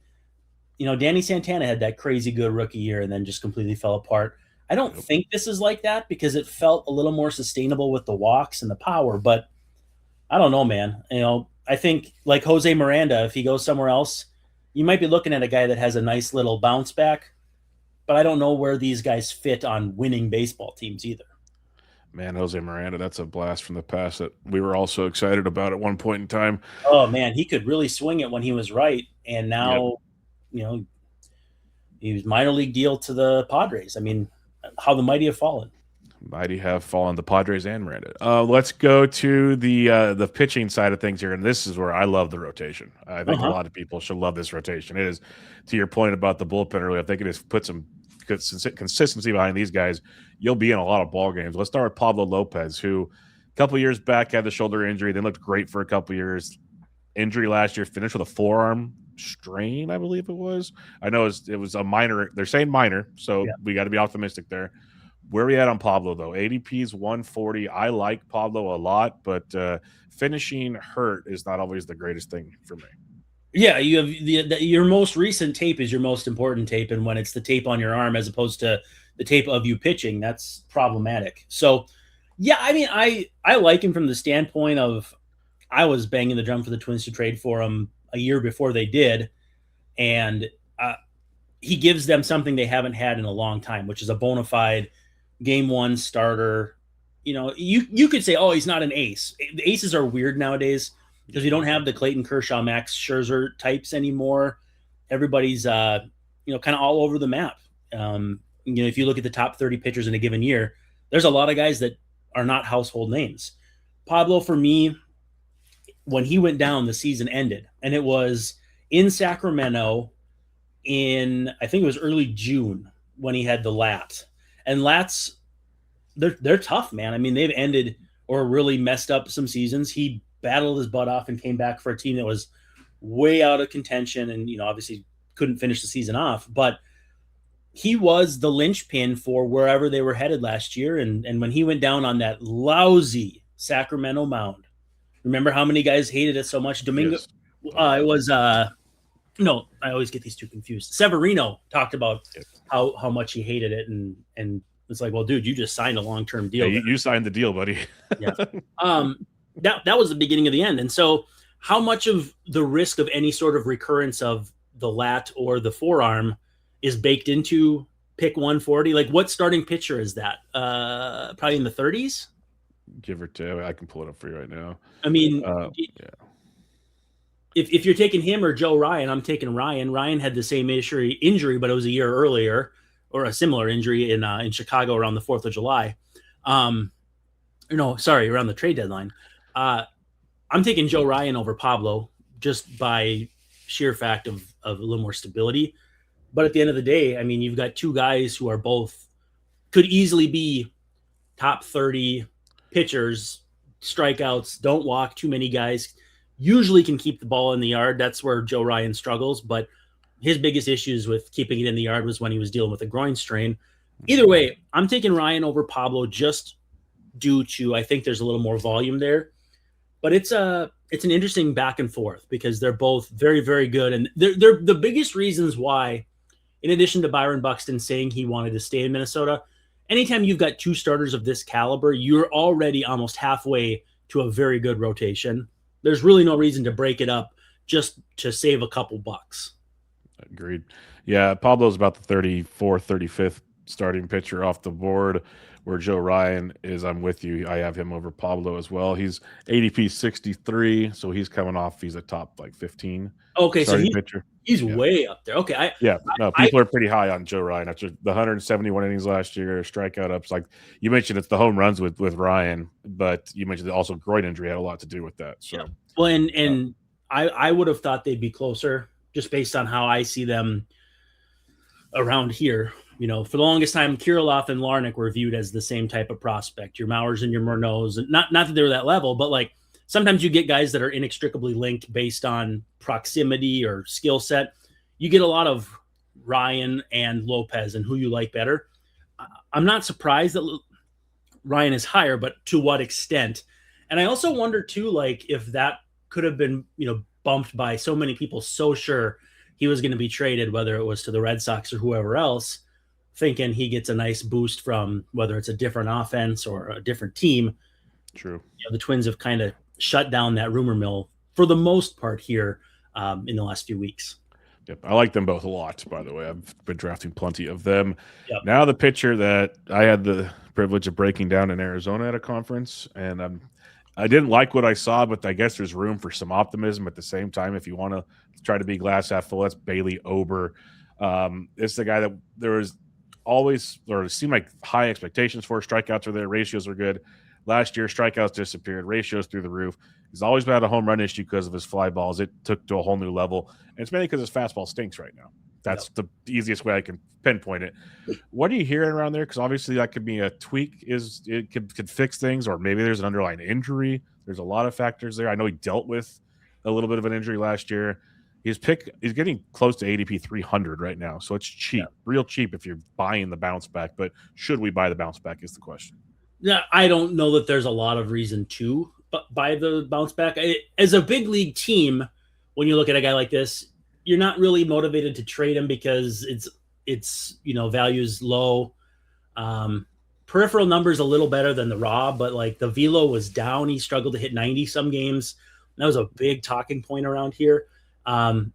Speaker 2: Danny Santana had that crazy good rookie year and then just completely fell apart. I don't think this is like that because it felt a little more sustainable with the walks and the power. But I don't know, man. I think like Jose Miranda, if he goes somewhere else, you might be looking at a guy that has a nice little bounce back, but I don't know where these guys fit on winning baseball teams either.
Speaker 1: Man, Jose Miranda, that's a blast from the past that we were all so excited about at one point in time.
Speaker 2: Oh, man, he could really swing it when he was right. And now, he was minor league deal to the Padres. I mean, how the mighty have fallen.
Speaker 1: Mighty have fallen, the Padres and Miranda. Let's go to the pitching side of things here, and this is where I love the rotation. I think a lot of people should love this rotation. It is, to your point about the bullpen earlier, I think it has put some consistency behind these guys. You'll be in a lot of ball games. Let's start with Pablo Lopez, who a couple years back had the shoulder injury, then looked great for a couple years. Injury last year, finished with a forearm strain, I believe it was. I know it was a minor. They're saying minor, so we got to be optimistic there. Where are we at on Pablo, though? ADP's 140. I like Pablo a lot, but finishing hurt is not always the greatest thing for me.
Speaker 2: Yeah, you have your most recent tape is your most important tape, and when it's the tape on your arm as opposed to the tape of you pitching, that's problematic. So, yeah, I mean, I like him from the standpoint of I was banging the drum for the Twins to trade for him a year before they did, and he gives them something they haven't had in a long time, which is a bona fide game one starter. You could say, oh, he's not an ace. The aces are weird nowadays. because we don't have the Clayton Kershaw, Max Scherzer types anymore. Everybody's kind of all over the map. If you look at the top 30 pitchers in a given year, there's a lot of guys that are not household names. Pablo, for me, when he went down, the season ended, and it was in Sacramento I think it was early June when he had the lat. And lats, they're tough, man. I mean, they've ended or really messed up some seasons. He battled his butt off and came back for a team that was way out of contention and, obviously couldn't finish the season off. But he was the linchpin for wherever they were headed last year. And when he went down on that lousy Sacramento mound, remember how many guys hated it so much? Domingo,
Speaker 1: Yes.
Speaker 2: It was no, I always get these two confused. Severino talked about how much he hated it, and it's like, well, dude, you just signed a long-term deal.
Speaker 1: Yeah, you signed the deal, buddy.
Speaker 2: Yeah. That was the beginning of the end. And so how much of the risk of any sort of recurrence of the lat or the forearm is baked into pick 140? Like, what starting pitcher is that? Probably in the 30s?
Speaker 1: Give or take. I can pull it up for you right now.
Speaker 2: I mean,
Speaker 1: yeah.
Speaker 2: If you're taking him or Joe Ryan, I'm taking Ryan. Ryan had the same injury, but it was a year earlier, or a similar injury in Chicago around the 4th of July. Around the trade deadline. I'm taking Joe Ryan over Pablo just by sheer fact of a little more stability. But at the end of the day, I mean, you've got two guys who are both could easily be top 30 pitchers, strikeouts, don't walk too many guys. Usually can keep the ball in the yard. That's where Joe Ryan struggles, but his biggest issues with keeping it in the yard was when he was dealing with a groin strain. Either way, I'm taking Ryan over Pablo just due to I think there's a little more volume there. But it's an interesting back and forth because they're both very, very good. And they're the biggest reasons why, in addition to Byron Buxton saying he wanted to stay in Minnesota, anytime you've got two starters of this caliber, you're already almost halfway to a very good rotation. There's really no reason to break it up just to save a couple bucks.
Speaker 1: Agreed. Yeah, Pablo's about the 34th, 35th starting pitcher off the board, where Joe Ryan is. I'm with you. I have him over Pablo as well. He's ADP 63, so he's coming off. He's a top 15.
Speaker 2: Okay, so
Speaker 1: pitcher.
Speaker 2: He's way up there. Okay,
Speaker 1: people are pretty high on Joe Ryan after the 171 innings last year, strikeout ups. Like you mentioned, it's the home runs with Ryan, but you mentioned that also groin injury had a lot to do with that. So,
Speaker 2: well, and I would have thought they'd be closer just based on how I see them around here. For the longest time, Kirilloff and Larnach were viewed as the same type of prospect. Your Mauers and your Murneaus, and not that they were that level, but sometimes you get guys that are inextricably linked based on proximity or skill set. You get a lot of Ryan and Lopez and who you like better. I'm not surprised that Ryan is higher, but to what extent? And I also wonder too, if that could have been, bumped by so many people so sure he was going to be traded, whether it was to the Red Sox or whoever else, thinking he gets a nice boost from whether it's a different offense or a different team.
Speaker 1: True.
Speaker 2: The Twins have kind of shut down that rumor mill for the most part here in the last few weeks.
Speaker 1: Yep, I like them both a lot, by the way. I've been drafting plenty of them.
Speaker 2: Yep.
Speaker 1: Now the pitcher that I had the privilege of breaking down in Arizona at a conference, and I didn't like what I saw, but I guess there's room for some optimism at the same time. If you want to try to be glass half full, that's Bailey Ober. It's the guy that there was always, or it seemed like high expectations for. Strikeouts are there, ratios are good. Last year, strikeouts disappeared, ratios through the roof. He's always had a home run issue because of his fly balls. It took to a whole new level, and it's mainly because his fastball stinks right now. That's the easiest way I can pinpoint it. What are you hearing around there? Because obviously that could be a tweak. It could fix things, or maybe there's an underlying injury. There's a lot of factors there. I know he dealt with a little bit of an injury last year. He's getting close to ADP 300 right now, so it's cheap, real cheap if you're buying the bounce back. But should we buy the bounce back is the question.
Speaker 2: Yeah, I don't know that there's a lot of reason to buy the bounce back. As a big league team, when you look at a guy like this, you're not really motivated to trade him because it's value's low. Peripheral numbers a little better than the raw, but the velo was down. He struggled to hit 90 some games. That was a big talking point around here. The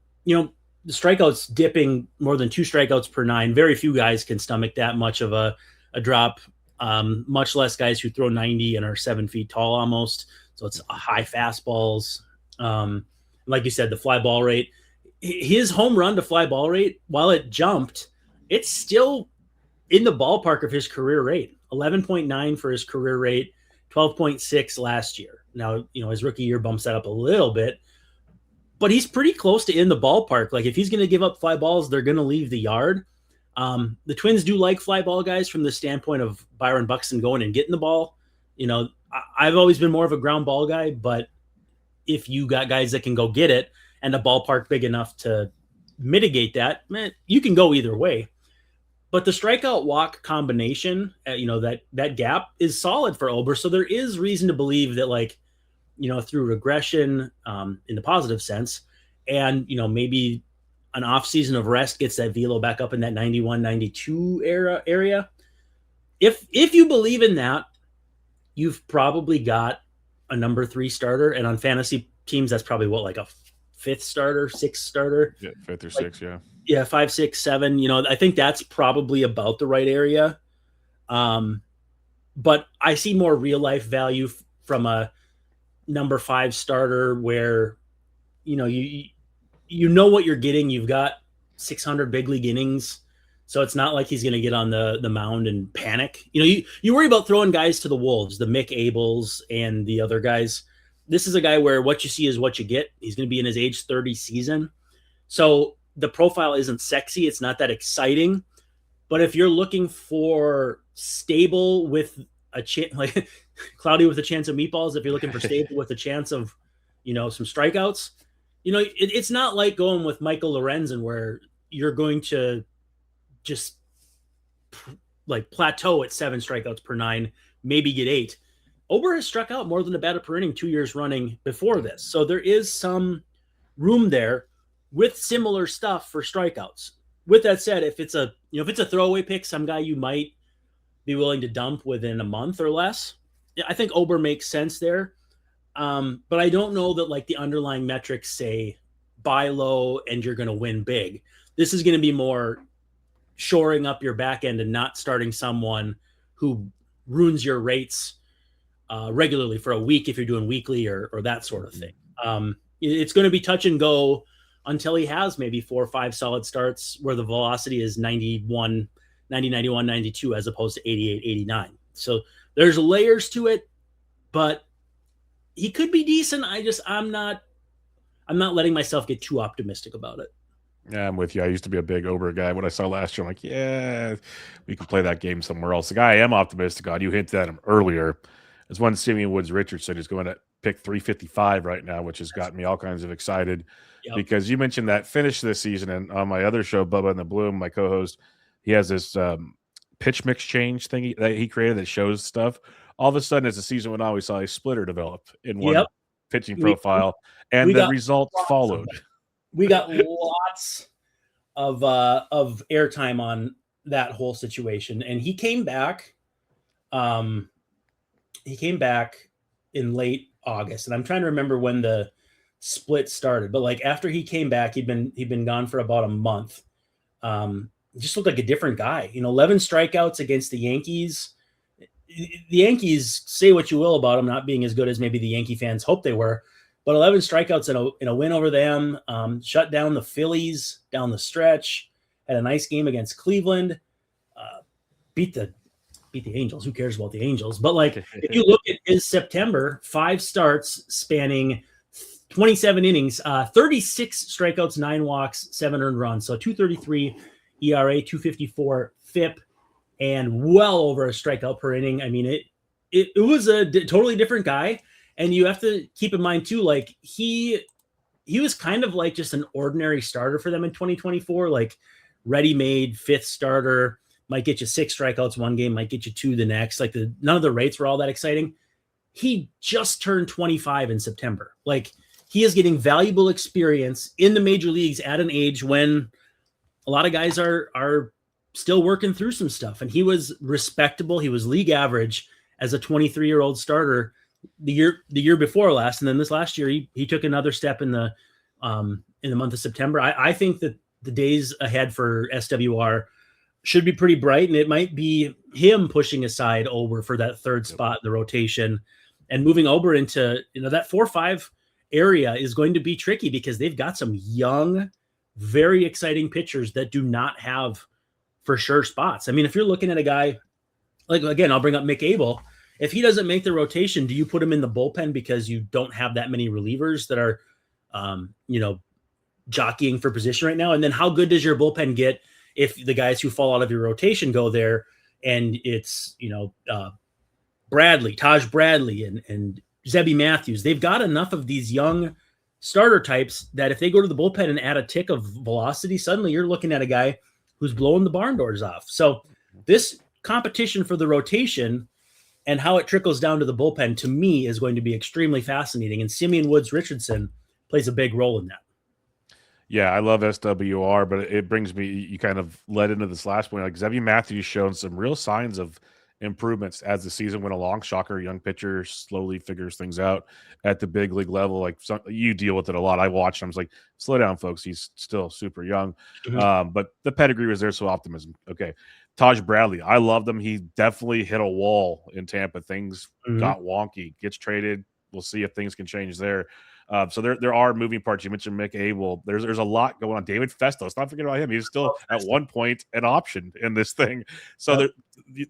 Speaker 2: strikeouts dipping more than 2 strikeouts per 9. Very few guys can stomach that much of a drop. Much less guys who throw 90 and are 7 feet tall almost. So it's high fastballs. Like you said, the fly ball rate, his home run to fly ball rate, while it jumped, it's still in the ballpark of his career rate. 11.9 for his career rate, 12.6 last year. Now, his rookie year bumps that up a little bit, but he's pretty close to in the ballpark. Like if he's going to give up fly balls, they're going to leave the yard. The Twins do like fly ball guys from the standpoint of Byron Buxton going and getting the ball. I've always been more of a ground ball guy, but if you got guys that can go get it and a ballpark big enough to mitigate that, man, you can go either way. But the strikeout walk combination, that gap is solid for Ober. So there is reason to believe that, through regression in the positive sense, and, maybe an off season of rest gets that velo back up in that 91, 92 area. If you believe in that, you've probably got a number 3 starter. And on fantasy teams, that's probably like a 5th starter, 6th starter.
Speaker 1: Yeah, 5th or 6th, yeah.
Speaker 2: Yeah, 5, 6, 7. I think that's probably about the right area. But I see more real life value from a number 5 starter where, you know what you're getting. You've got 600 big league innings. So it's not like he's going to get on the mound and panic. You worry about throwing guys to the wolves, the Mick Abels and the other guys. This is a guy where what you see is what you get. He's going to be in his age 30 season. So the profile isn't sexy. It's not that exciting. But if you're looking for stable with a chance, like cloudy with a chance of meatballs, if you're looking for stable with a chance of, some strikeouts, it's not like going with Michael Lorenzen where you're going to just like plateau at 7 strikeouts per 9, maybe get 8. Ober has struck out more than a batter per inning 2 years running before this. So there is some room there with similar stuff for strikeouts. With that said, if it's a throwaway pick, some guy you might be willing to dump within a month or less, I think Ober makes sense there. But I don't know that the underlying metrics say buy low and you're going to win big. This is going to be more shoring up your back end and not starting someone who ruins your rates regularly for a week if you're doing weekly or that sort of thing. It's going to be touch and go until he has maybe 4 or 5 solid starts where the velocity is 90, 91, 92, as opposed to 88, 89. So there's layers to it, but he could be decent. I'm not letting myself get too optimistic about it.
Speaker 1: Yeah, I'm with you. I used to be a big Ober guy. What I saw last year, I'm like, yeah, we could play that game somewhere else. The guy I am optimistic on, you hinted at him earlier, is one Simeon Woods Richardson is going to pick 355 right now, which has gotten me all kinds of excited. Yep. Because you mentioned that finish this season, and on my other show, Bubba and the Bloom, my co-host, he has this pitch mix change thing that he created that shows stuff. All of a sudden, as the season went on, we saw a splitter develop in one pitching profile, and the results followed.
Speaker 2: We got lots of airtime on that whole situation, and he came back. He came back in late August, and I'm trying to remember when the split started. But after he came back, he'd been gone for about a month. He just looked like a different guy. 11 strikeouts against the Yankees. The Yankees, say what you will about them not being as good as maybe the Yankee fans hoped they were, but 11 strikeouts in a win over them. Shut down the Phillies down the stretch. Had a nice game against Cleveland. Beat the Angels. Who cares about the Angels? But if you look at his September, 5 starts spanning 27 innings, 36 strikeouts, 9 walks, 7 earned runs. So 2.33 ERA, 2.54 FIP, and well over a strikeout per inning. I mean, it was a totally different guy. And you have to keep in mind too, he was kind of like just an ordinary starter for them in 2024, ready-made 5th starter, might get you 6 strikeouts one game, might get you 2 the next. None of the rates were all that exciting. He just turned 25 in September. He is getting valuable experience in the major leagues at an age when a lot of guys are still working through some stuff. And he was respectable. He was league average as a 23-year-old starter the year before last. And then this last year, he took another step in the month of September. I think that the days ahead for SWR should be pretty bright, and it might be him pushing aside Ober for that 3rd spot in the rotation and moving Ober into, that 4-5 area is going to be tricky because they've got some young, very exciting pitchers that do not have for sure spots. I mean, if you're looking at a guy like, again, I'll bring up Mick Abel. If he doesn't make the rotation, do you put him in the bullpen because you don't have that many relievers that are, jockeying for position right now? And then how good does your bullpen get if the guys who fall out of your rotation go there and it's, Taj Bradley and Zebby Matthews? They've got enough of these young starter types that if they go to the bullpen and add a tick of velocity, suddenly you're looking at a guy who's blowing the barn doors off. So this competition for the rotation and how it trickles down to the bullpen, to me, is going to be extremely fascinating. And Simeon Woods Richardson plays a big role in that.
Speaker 1: Yeah, I love SWR, but it brings me, you kind of led into this last point. Like Zebby Matthews shown some real signs of improvements as the season went along. Shocker, young pitcher slowly figures things out at the big league level. Like you deal with it a lot. I watched him. I was like, slow down, folks. He's still super young. But the pedigree was there, so optimism. Okay. Taj Bradley, I loved him. He definitely hit a wall in Tampa. Things got wonky. Gets traded. We'll see if things can change there. So there are moving parts. You mentioned Mick Abel. There's a lot going on. David Festo, let's not forget about him. He's still at one point an option in this thing. So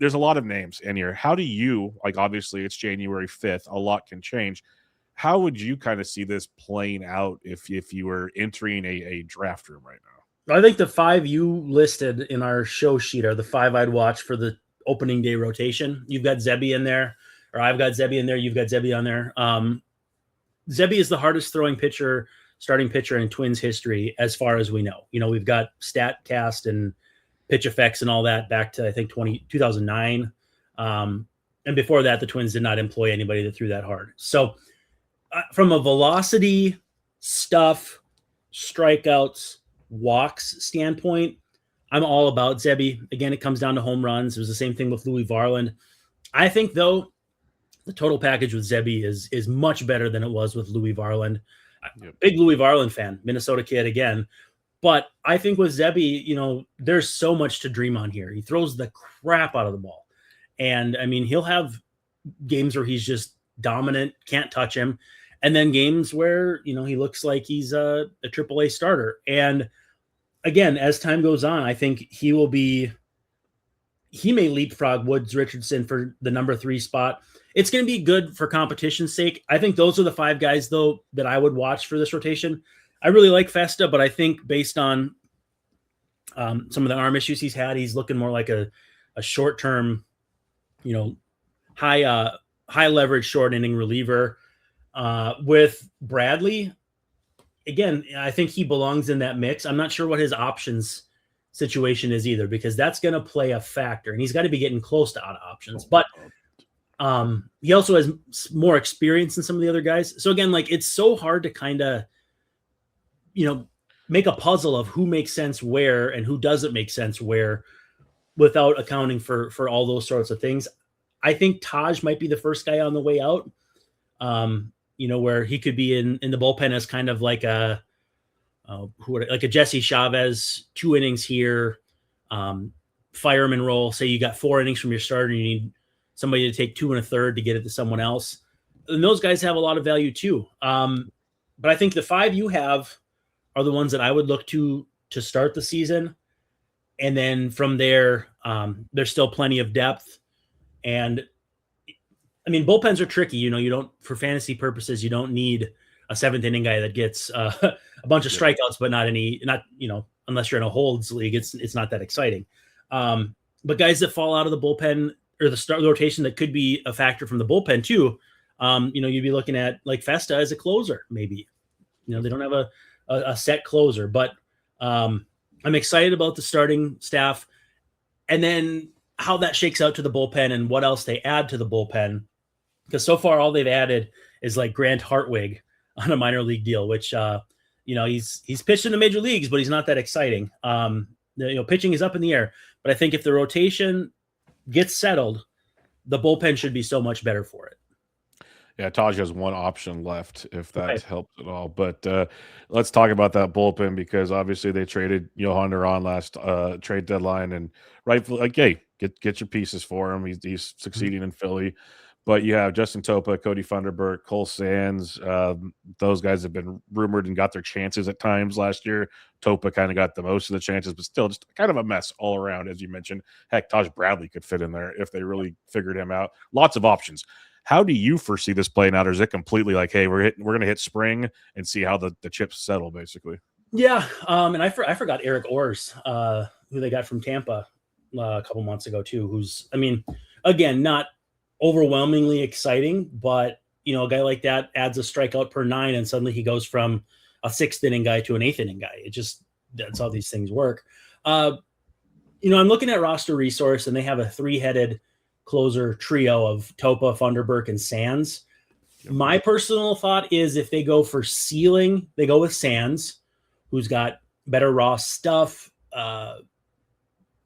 Speaker 1: there's a lot of names in here. How do you, like, obviously it's January 5th, a lot can change. How would you kind of see this playing out if you were entering a draft room right now?
Speaker 2: I think the 5 you listed in our show sheet are the 5 I'd watch for the opening day rotation. You've got Zebby in there, or I've got Zebby in there. You've got Zebby on there. Zebby is the hardest throwing starting pitcher in Twins history, as far as we know. We've got StatCast and pitch effects and all that back to, I think, 2009. And before that, the Twins did not employ anybody that threw that hard. So from a velocity, stuff, strikeouts, walks standpoint, I'm all about Zebby. Again, it comes down to home runs. It was the same thing with Louis Varland. I think, though, the total package with Zebby is much better than it was with Louis Varland. Yep. Big Louis Varland fan, Minnesota kid again. But I think with Zebby, there's so much to dream on here. He throws the crap out of the ball. And, I mean, he'll have games where he's just dominant, can't touch him. And then games where, he looks like he's a AAA starter. And, again, as time goes on, I think he may leapfrog Woods Richardson for the number 3 spot. It's going to be good for competition's sake. I think those are the 5 guys, though, that I would watch for this rotation. I really like Festa, but I think based on some of the arm issues he's had, he's looking more like a short-term, high leverage, short inning reliever. With Bradley, again, I think he belongs in that mix. I'm not sure what his options situation is either, because that's going to play a factor, and he's got to be getting close to out of options. But he also has more experience than some of the other guys. So again, like, it's so hard to kind of, make a puzzle of who makes sense where and who doesn't make sense where without accounting for all those sorts of things. I think Taj might be the first guy on the way out, where he could be in the bullpen as kind of like a Jesse Chavez, 2 innings here, fireman role. Say you got 4 innings from your starter, and you need somebody to take 2 1/3 to get it to someone else. And those guys have a lot of value too. But I think the 5 you have are the ones that I would look to start the season. And then from there, there's still plenty of depth. And I mean, bullpens are tricky. You don't, for fantasy purposes, you don't need a 7th inning guy that gets a bunch of strikeouts, but not unless you're in a holds league, it's not that exciting. But guys that fall out of the bullpen or the rotation that could be a factor from the bullpen too, you'd be looking at like Festa as a closer, maybe. They don't have a set closer, but I'm excited about the starting staff, and then how that shakes out to the bullpen and what else they add to the bullpen. Because so far all they've added is like Grant Hartwig on a minor league deal, which he's pitched in the major leagues, but he's not that exciting. Pitching is up in the air, but I think if the rotation gets settled, the bullpen should be so much better for it.
Speaker 1: Yeah, Taj has 1 option left, if that helps at all. But let's talk about that bullpen, because obviously they traded Johan Duran last trade deadline, and rightfully, like, hey, get your pieces for him. He's succeeding in Philly. But you have Justin Topa, Cody Funderburk, Cole Sands. Those guys have been rumored and got their chances at times last year. Topa kind of got the most of the chances, but still just kind of a mess all around, as you mentioned. Heck, Taj Bradley could fit in there if they really figured him out. Lots of options. How do you foresee this playing out? Or is it completely like, hey, we're going to hit spring and see how the chips settle, basically?
Speaker 2: Yeah, and I forgot Eric Orrs, who they got from Tampa a couple months ago too. Who's, I mean, again, not overwhelmingly exciting, but a guy like that adds a strikeout per 9, and suddenly he goes from a 6th inning guy to an 8th inning guy. That's how these things work. I'm looking at roster resource, and they have a 3-headed closer trio of Topa, Funderburk, and Sands. My personal thought is if they go for ceiling, they go with Sands, who's got better raw stuff,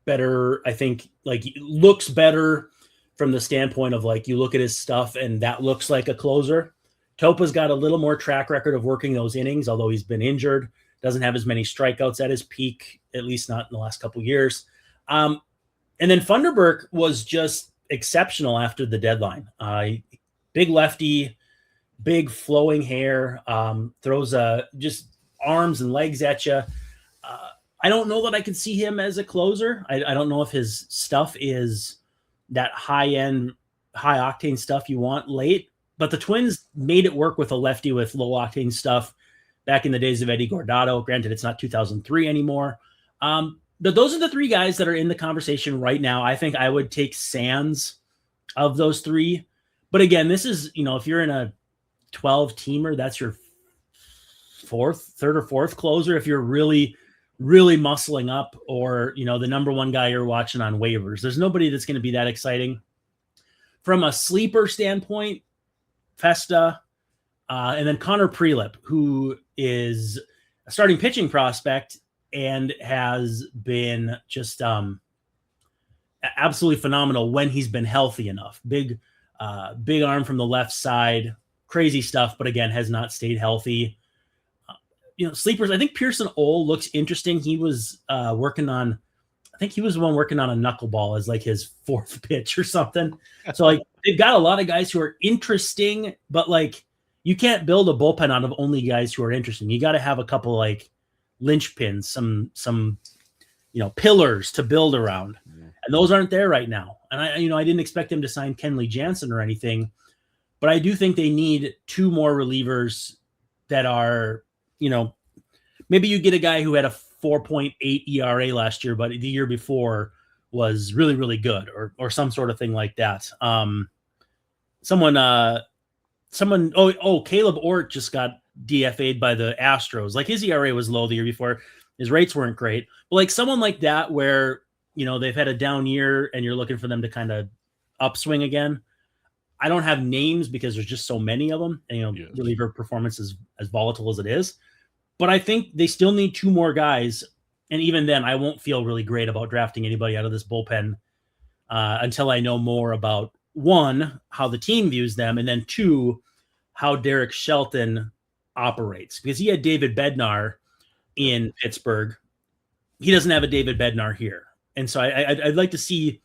Speaker 2: better, I think, like looks better from the standpoint of like you look at his stuff and that looks like a closer. Topa's got a little more track record of working those innings, although he's been injured, doesn't have as many strikeouts at his peak, at least not in the last couple of years. And then Funderburk was just exceptional after the deadline. Big lefty, big flowing hair, throws just arms and legs at you. I don't know that I could see him as a closer. I don't know if his stuff is that high-end, high-octane stuff you want late. But the Twins made it work with a lefty with low-octane stuff back in the days of Eddie Guardado. Granted, it's not 2003 anymore. But those are the 3 guys that are in the conversation right now. I think I would take Sands of those 3. But again, this is, if you're in a 12-teamer, that's your third or fourth closer. If you're really, really muscling up, or, the number 1 guy you're watching on waivers, there's nobody that's going to be that exciting. From a sleeper standpoint, Festa, and then Connor Prelip, who is a starting pitching prospect and has been just absolutely phenomenal when he's been healthy enough. Big arm from the left side, crazy stuff, but again, has not stayed healthy. Sleepers, I think Pearson Ole looks interesting. He was working on a knuckleball as like his 4th pitch or something. So like they've got a lot of guys who are interesting, but like you can't build a bullpen out of only guys who are interesting. You got to have a couple like linchpins, some pillars to build around, and those aren't there right now. And I didn't expect them to sign Kenley Jansen or anything, but I do think they need 2 more relievers that are, maybe you get a guy who had a 4.8 ERA last year, but the year before was really, really good, or some sort of thing like that. Caleb Ort just got DFA'd by the Astros. Like his ERA was low the year before. His rates weren't great, but like someone like that, where, they've had a down year and you're looking for them to kind of upswing again. I don't have names because there's just so many of them, and,
Speaker 1: Yes.
Speaker 2: reliever performance is as volatile as it is. But I think they still need 2 more guys. And even then, I won't feel really great about drafting anybody out of this bullpen until I know more about, 1, how the team views them, and then 2, how Derek Shelton operates. Because he had David Bednar in Pittsburgh. He doesn't have a David Bednar here. And so I'd like to see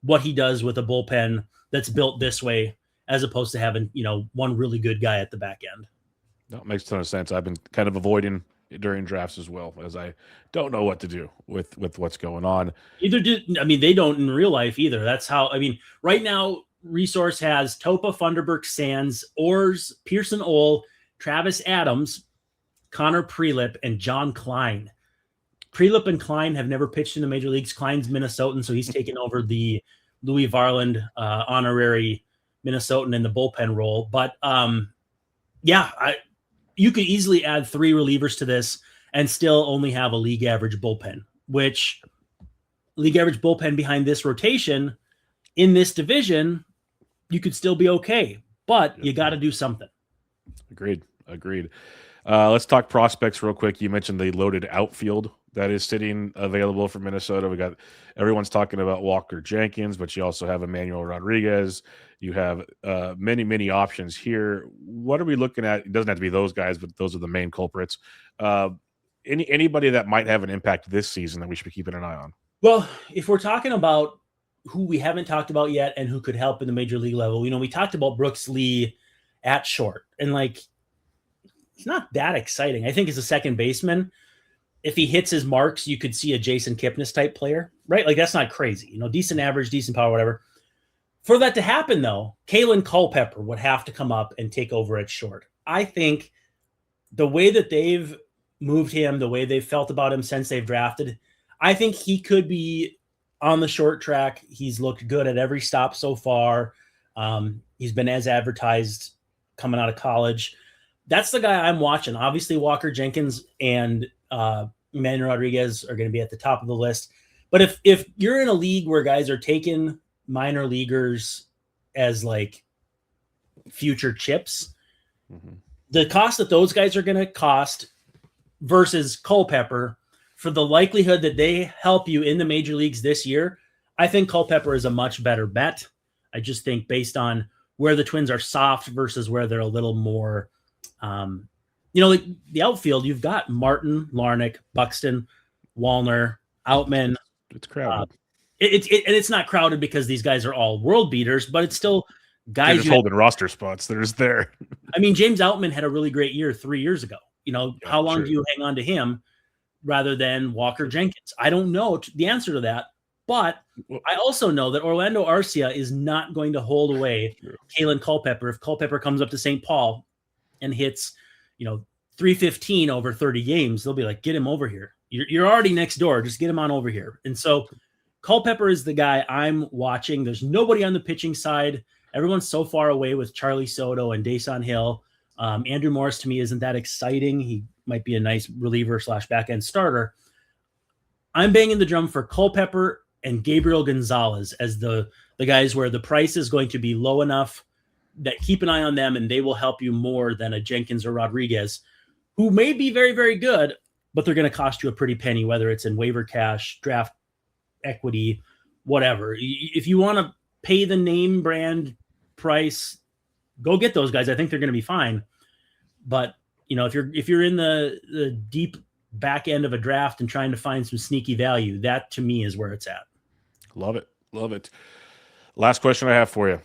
Speaker 2: what he does with a bullpen that's built this way, as opposed to having, one really good guy at the back end.
Speaker 1: That makes a ton of sense. I've been kind of avoiding during drafts as well, as I don't know what to do with what's going on.
Speaker 2: They don't in real life either. That's how, right now, Resource has Topa, Funderburk, Sands, Orrs, Pearson Ole, Travis Adams, Connor Prelip, and John Klein. Prelip and Klein have never pitched in the major leagues. Klein's Minnesotan, so he's taken over the Louis Varland honorary Minnesotan in the bullpen role. But you could easily add 3 relievers to this and still only have a league average bullpen, which league average bullpen behind this rotation in this division, you could still be okay, but you got to do something.
Speaker 1: Agreed. Let's talk prospects real quick. You mentioned the loaded outfield that is sitting available for Minnesota. Everyone's talking about Walker Jenkins, but you also have Emmanuel Rodriguez. You have many options here. What are we looking at? It doesn't have to be those guys, but those are the main culprits. Anybody that might have an impact this season that we should be keeping an eye on?
Speaker 2: Well, if we're talking about who we haven't talked about yet and who could help in the major league level. We talked about Brooks Lee at short, and like, he's not that exciting. I think as a second baseman, if he hits his marks, you could see a Jason Kipnis type player, right? Like, that's not crazy, decent average, decent power, whatever. For that to happen, though, Kalen Culpepper would have to come up and take over at short. I think the way that they've moved him, the way they've felt about him since they've drafted, I think he could be on the short track. He's looked good at every stop so far. He's been as advertised coming out of college. That's the guy I'm watching. Obviously, Walker Jenkins and Manuel Rodriguez are going to be at the top of the list. But if you're in a league where guys are taking minor leaguers as like future chips, the cost that those guys are going to cost versus Culpepper, for the likelihood that they help you in the major leagues this year, I think Culpepper is a much better bet. I just think based on where the Twins are soft versus where they're a little more, like the outfield, you've got Martin, Larnach, Buxton, Wallner, Outman.
Speaker 1: It's crowded.
Speaker 2: It's not crowded because these guys are all world beaters, but it's still guys
Speaker 1: just holding roster spots. They're just there.
Speaker 2: I mean, James Outman had a really great year 3 years ago. How long do you hang on to him rather than Walker Jenkins? I don't know the answer to that, but I also know that Orlando Arcia is not going to hold away Kalen Culpepper. If Culpepper comes up to St. Paul and hits, 315 over 30 games, they'll be like, get him over here. You're already next door. Just get him on over here. And so Culpepper is the guy I'm watching. There's nobody on the pitching side. Everyone's so far away with Charlie Soto and Dason Hill. Andrew Morris, to me, isn't that exciting. He might be a nice reliever / back-end starter. I'm banging the drum for Culpepper and Gabriel Gonzalez as the guys where the price is going to be low enough that keep an eye on them, and they will help you more than a Jenkins or Rodriguez, who may be very, very good, but they're going to cost you a pretty penny, whether it's in waiver cash, draft equity, whatever. If you want to pay the name brand price, go get those guys. I think they're going to be fine. But if you're in the deep back end of a draft and trying to find some sneaky value, that to me is where it's at.
Speaker 1: Love it. Last question I have for you.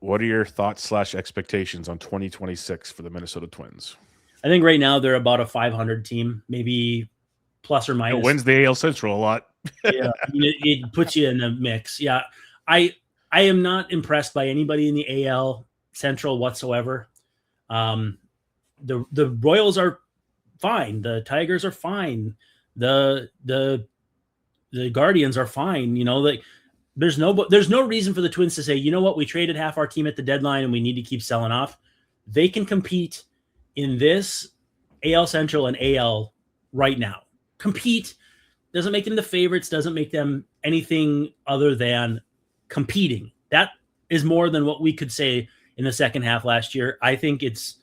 Speaker 1: What are your thoughts / expectations on 2026 for the Minnesota Twins?
Speaker 2: I think right now they're about a 500 team, maybe plus or minus.
Speaker 1: It wins the AL Central a lot.
Speaker 2: Yeah, it puts you in the mix. Yeah, I am not impressed by anybody in the AL Central whatsoever. The Royals are fine. The Tigers are fine. The Guardians are fine. There's no reason for the Twins to say, you know what, we traded half our team at the deadline and we need to keep selling off. They can compete in this AL Central and AL right now. Compete doesn't make them the favorites, doesn't make them anything other than competing. That is more than what we could say in the second half last year. I think it's,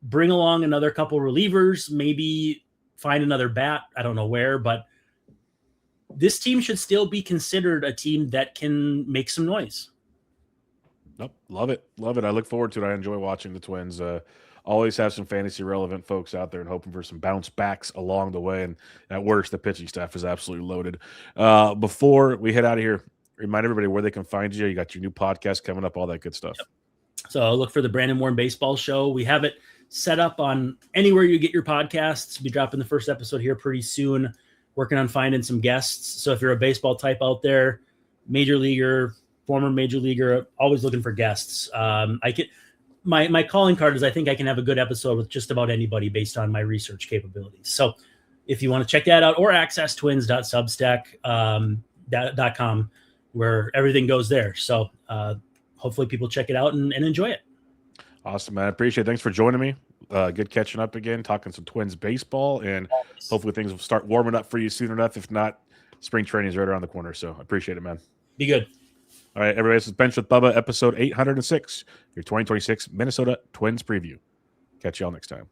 Speaker 2: bring along another couple relievers, maybe find another bat. I don't know where, but this team should still be considered a team that can make some noise.
Speaker 1: Nope. Love it. I look forward to it. I enjoy watching the Twins. Always have some fantasy relevant folks out there and hoping for some bounce backs along the way. And at worst, the pitching staff is absolutely loaded. Before we head out of here, remind everybody where they can find you. You got your new podcast coming up, all that good stuff.
Speaker 2: Yep. So look for the Brandon Warne Baseball Show. We have it set up on anywhere you get your podcasts. We'll be dropping the first episode here pretty soon. Working on finding some guests. So if you're a baseball type out there, major leaguer, former major leaguer, always looking for guests. My calling card is I think I can have a good episode with just about anybody based on my research capabilities. So if you want to check that out, or access twins.substack.com, where everything goes there. So hopefully people check it out and enjoy it.
Speaker 1: Awesome, man. I appreciate it. Thanks for joining me. Good catching up again, talking some Twins baseball, and hopefully things will start warming up for you soon enough. If not, spring training is right around the corner. So I appreciate it, man.
Speaker 2: Be good.
Speaker 1: All right, everybody, this is Bench with Bubba, episode 806, your 2026 Minnesota Twins preview. Catch y'all next time.